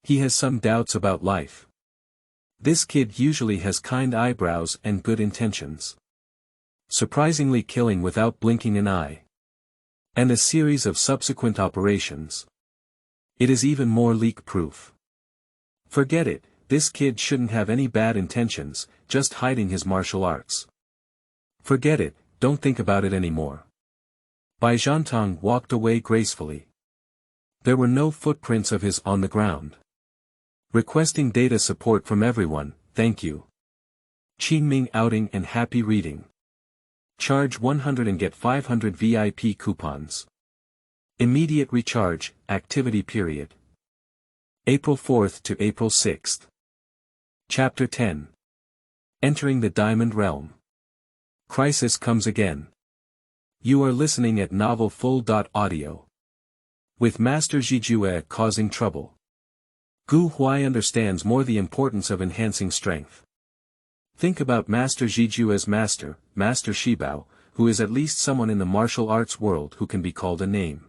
He has some doubts about life. This kid usually has kind eyebrows and good intentions. Surprisingly killing without blinking an eye. And a series of subsequent operations. It is even more leak-proof. Forget it, this kid shouldn't have any bad intentions, just hiding his martial arts. Forget it, don't think about it anymore. Bai Zhantang walked away gracefully. There were no footprints of his on the ground. Requesting data support from everyone, thank you. Qingming outing and happy reading. Charge 100 and get 500 VIP coupons. Immediate recharge, activity period. April 4th to April 6th. Chapter 10. Entering the Diamond Realm. Crisis comes again. You are listening at Novel Full.audio. With Master Jijue causing trouble. Gu Huai understands more the importance of enhancing strength. Think about Master Jijue's master, Master Shibao, who is at least someone in the martial arts world who can be called a name.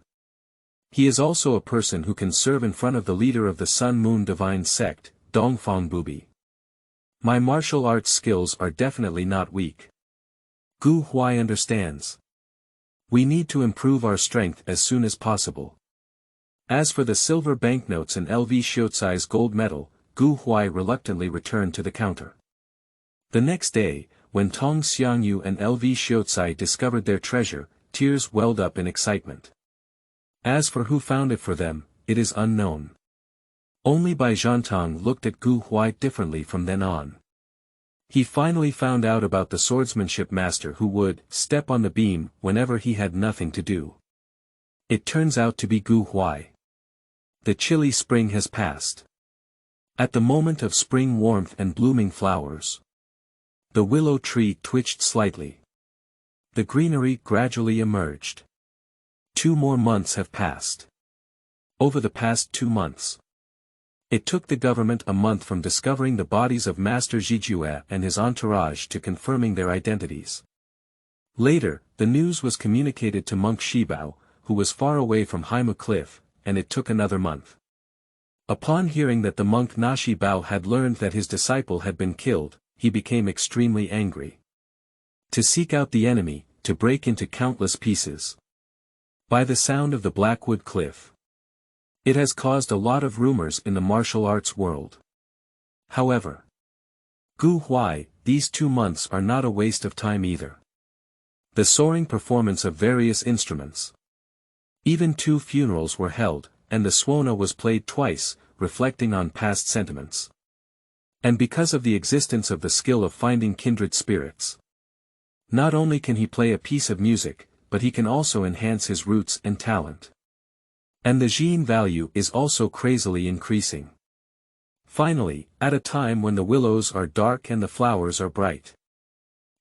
He is also a person who can serve in front of the leader of the Sun-Moon Divine Sect, Dongfang Bubi. My martial arts skills are definitely not weak. Gu Huai understands. We need to improve our strength as soon as possible. As for the silver banknotes and LV Xiaotsai's gold medal, Gu Huai reluctantly returned to the counter. The next day, when Tong Xiangyu and LV Xiaotsai discovered their treasure, tears welled up in excitement. As for who found it for them, it is unknown. Only Bai Zhantang looked at Gu Huai differently from then on. He finally found out about the swordsmanship master who would step on the beam whenever he had nothing to do. It turns out to be Gu Huai. The chilly spring has passed. At the moment of spring warmth and blooming flowers, the willow tree twitched slightly. The greenery gradually emerged. 2 more months have passed. over the past 2 months. It took the government a month from discovering the bodies of Master Zhijue and his entourage to confirming their identities. Later, the news was communicated to monk Shibao, who was far away from Haimu Cliff, and it took another month. Upon hearing that the monk Nashi Bao had learned that his disciple had been killed, he became extremely angry. To seek out the enemy, to break into countless pieces. By the sound of the Blackwood Cliff. It has caused a lot of rumors in the martial arts world. However, Gu Huai, these 2 months are not a waste of time either. The soaring performance of various instruments. Even 2 funerals were held, and the Suona was played twice, reflecting on past sentiments. And because of the existence of the skill of finding kindred spirits. Not only can he play a piece of music, but he can also enhance his roots and talent. And the Jin value is also crazily increasing. Finally, at a time when the willows are dark and the flowers are bright.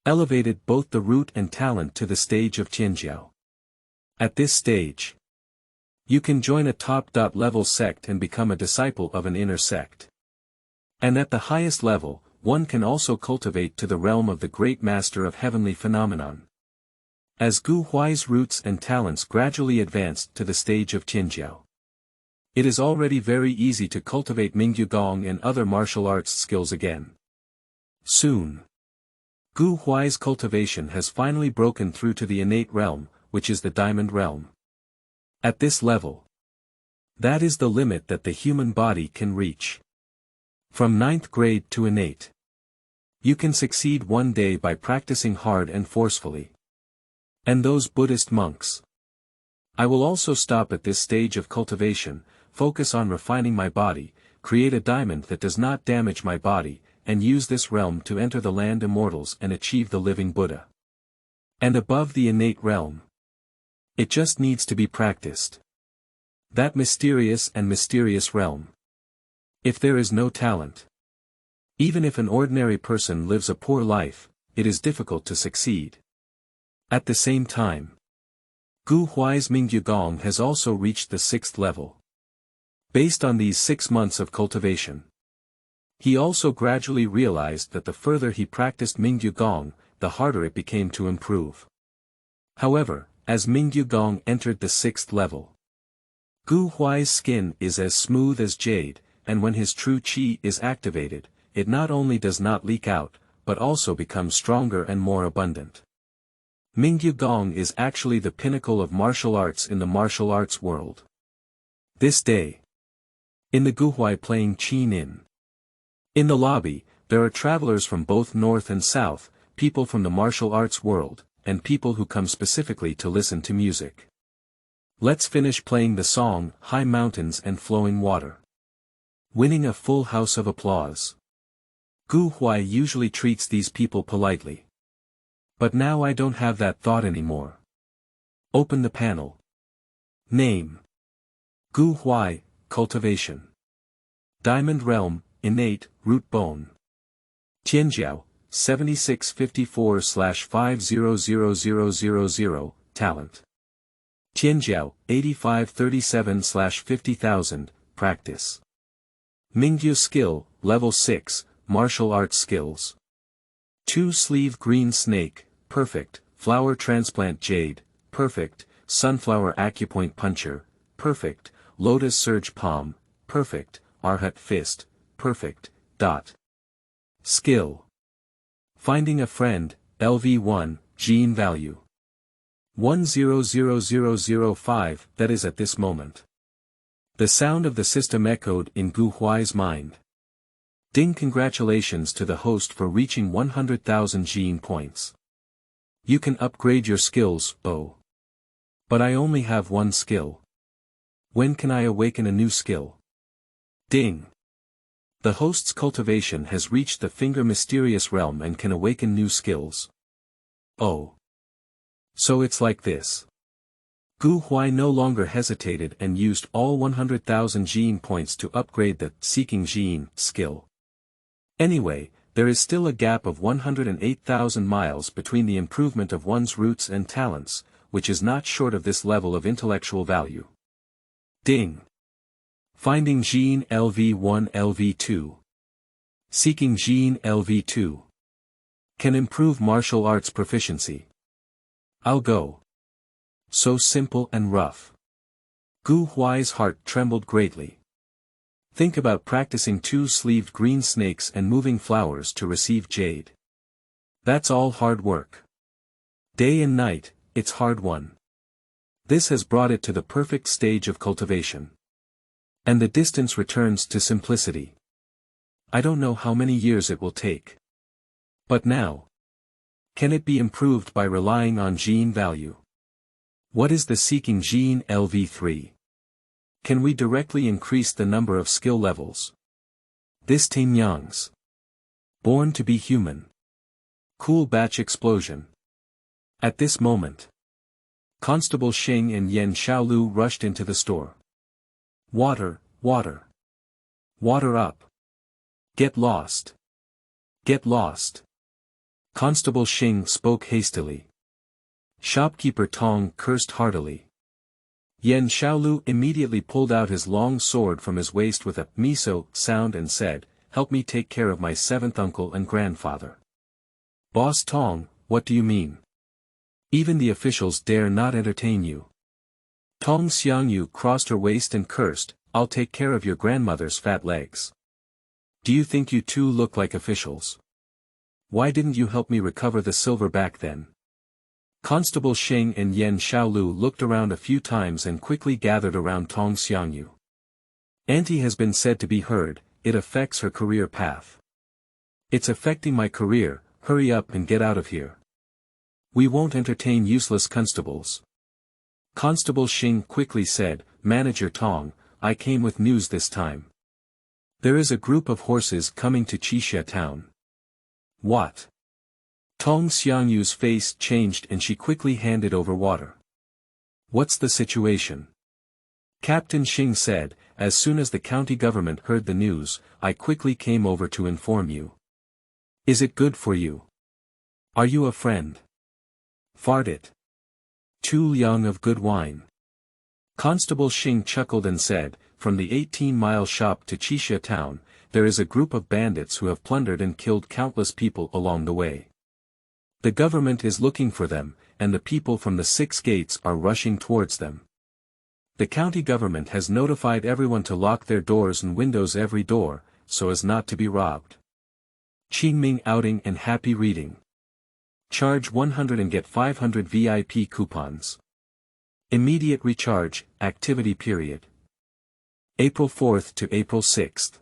Elevated both the root and talent to the stage of Tianjiao. At this stage, you can join a top-level sect and become a disciple of an inner sect. And at the highest level, one can also cultivate to the realm of the great master of heavenly phenomenon. As Gu Huai's roots and talents gradually advanced to the stage of Tianjiao. It is already very easy to cultivate Mingyu Gong and other martial arts skills again. Soon. Gu Huai's cultivation has finally broken through to the innate realm, which is the diamond realm. At this level. That is the limit that the human body can reach. From 9th grade to innate. You can succeed one day by practicing hard and forcefully. And those Buddhist monks. I will also stop at this stage of cultivation, focus on refining my body, create a diamond that does not damage my body, and use this realm to enter the land immortals and achieve the living Buddha. And above the innate realm. It just needs to be practiced. That mysterious realm. If there is no talent. Even if an ordinary person lives a poor life, it is difficult to succeed. At the same time, Gu Huai's Mingyu Gong has also reached the 6th level. Based on these 6 months of cultivation. He also gradually realized that the further he practiced Mingyu Gong, the harder it became to improve. However, as Mingyu Gong entered the 6th level, Gu Huai's skin is as smooth as jade, and when his true qi is activated, it not only does not leak out, but also becomes stronger and more abundant. Mingyu Gong is actually the pinnacle of martial arts in the martial arts world. This day. In the Gu Huai playing Qin Inn. In the lobby, there are travelers from both north and south, people from the martial arts world, and people who come specifically to listen to music. Let's finish playing the song, High Mountains and Flowing Water. Winning a full house of applause. Gu Huai usually treats these people politely. But now I don't have that thought anymore. Open the panel. Name. Gu Huai, Cultivation. Diamond Realm, Innate, Root Bone. Tianjiao, 7654/500000, Talent. Tianjiao, 8537/50,000, Practice. Mingyu Skill, Level 6, Martial Arts Skills. 2-sleeve green snake, perfect, flower transplant jade, perfect, sunflower acupoint puncher, perfect, lotus surge palm, perfect, arhat fist, perfect, dot. Skill. Finding a friend, LV1, gene value. 100005, that is at this moment. The sound of the system echoed in Gu Huai's mind. Ding, congratulations to the host for reaching 100,000 gene points. You can upgrade your skills, oh. But I only have one skill. When can I awaken a new skill? Ding. The host's cultivation has reached the finger mysterious realm and can awaken new skills. Oh. So it's like this. Gu Huai no longer hesitated and used all 100,000 gene points to upgrade the seeking gene skill. Anyway, there is still a gap of 108,000 miles between the improvement of one's roots and talents, which is not short of this level of intellectual value. Ding. Finding Gene LV1 LV2. Seeking Gene LV2. Can improve martial arts proficiency. I'll go. So simple and rough. Huai's heart trembled greatly. Think about practicing two-sleeved green snakes and moving flowers to receive jade. That's all hard work. Day and night, it's hard won. This has brought it to the perfect stage of cultivation. And the distance returns to simplicity. I don't know how many years it will take. But now. Can it be improved by relying on gene value? What is the seeking gene LV3? Can we directly increase the number of skill levels? This Tingyang's. Born to be human. Cool batch explosion. At this moment. Constable Xing and Yen Xiaolu rushed into the store. Water, water. Water up. Get lost. Get lost. Constable Xing spoke hastily. Shopkeeper Tong cursed heartily. Yen Xiaolu immediately pulled out his long sword from his waist with a miso sound and said, "Help me take care of my seventh uncle and grandfather." Boss Tong, what do you mean? Even the officials dare not entertain you. Tong Xiangyu crossed her waist and cursed, "I'll take care of your grandmother's fat legs. Do you think you two look like officials? Why didn't you help me recover the silver back then?" Constable Xing and Yen Xiaolu looked around a few times and quickly gathered around Tong Xiangyu. Auntie has been said to be heard, it affects her career path. It's affecting my career, hurry up and get out of here. We won't entertain useless constables. Constable Xing quickly said, "Manager Tong, I came with news this time. There is a group of horses coming to Qixia Town." What? Tong Xiangyu's face changed and she quickly handed over water. What's the situation? Captain Xing said, "As soon as the county government heard the news, I quickly came over to inform you. Is it good for you? Are you a friend? Fart it. Too young of good wine." Constable Xing chuckled and said, "From the 18-mile shop to Qixia Town, there is a group of bandits who have plundered and killed countless people along the way. The government is looking for them, and the people from the 6 gates are rushing towards them. The county government has notified everyone to lock their doors and windows every door, so as not to be robbed. Qingming outing and happy reading. Charge 100 and get 500 VIP coupons. Immediate recharge, activity period. April 4th to April 6th.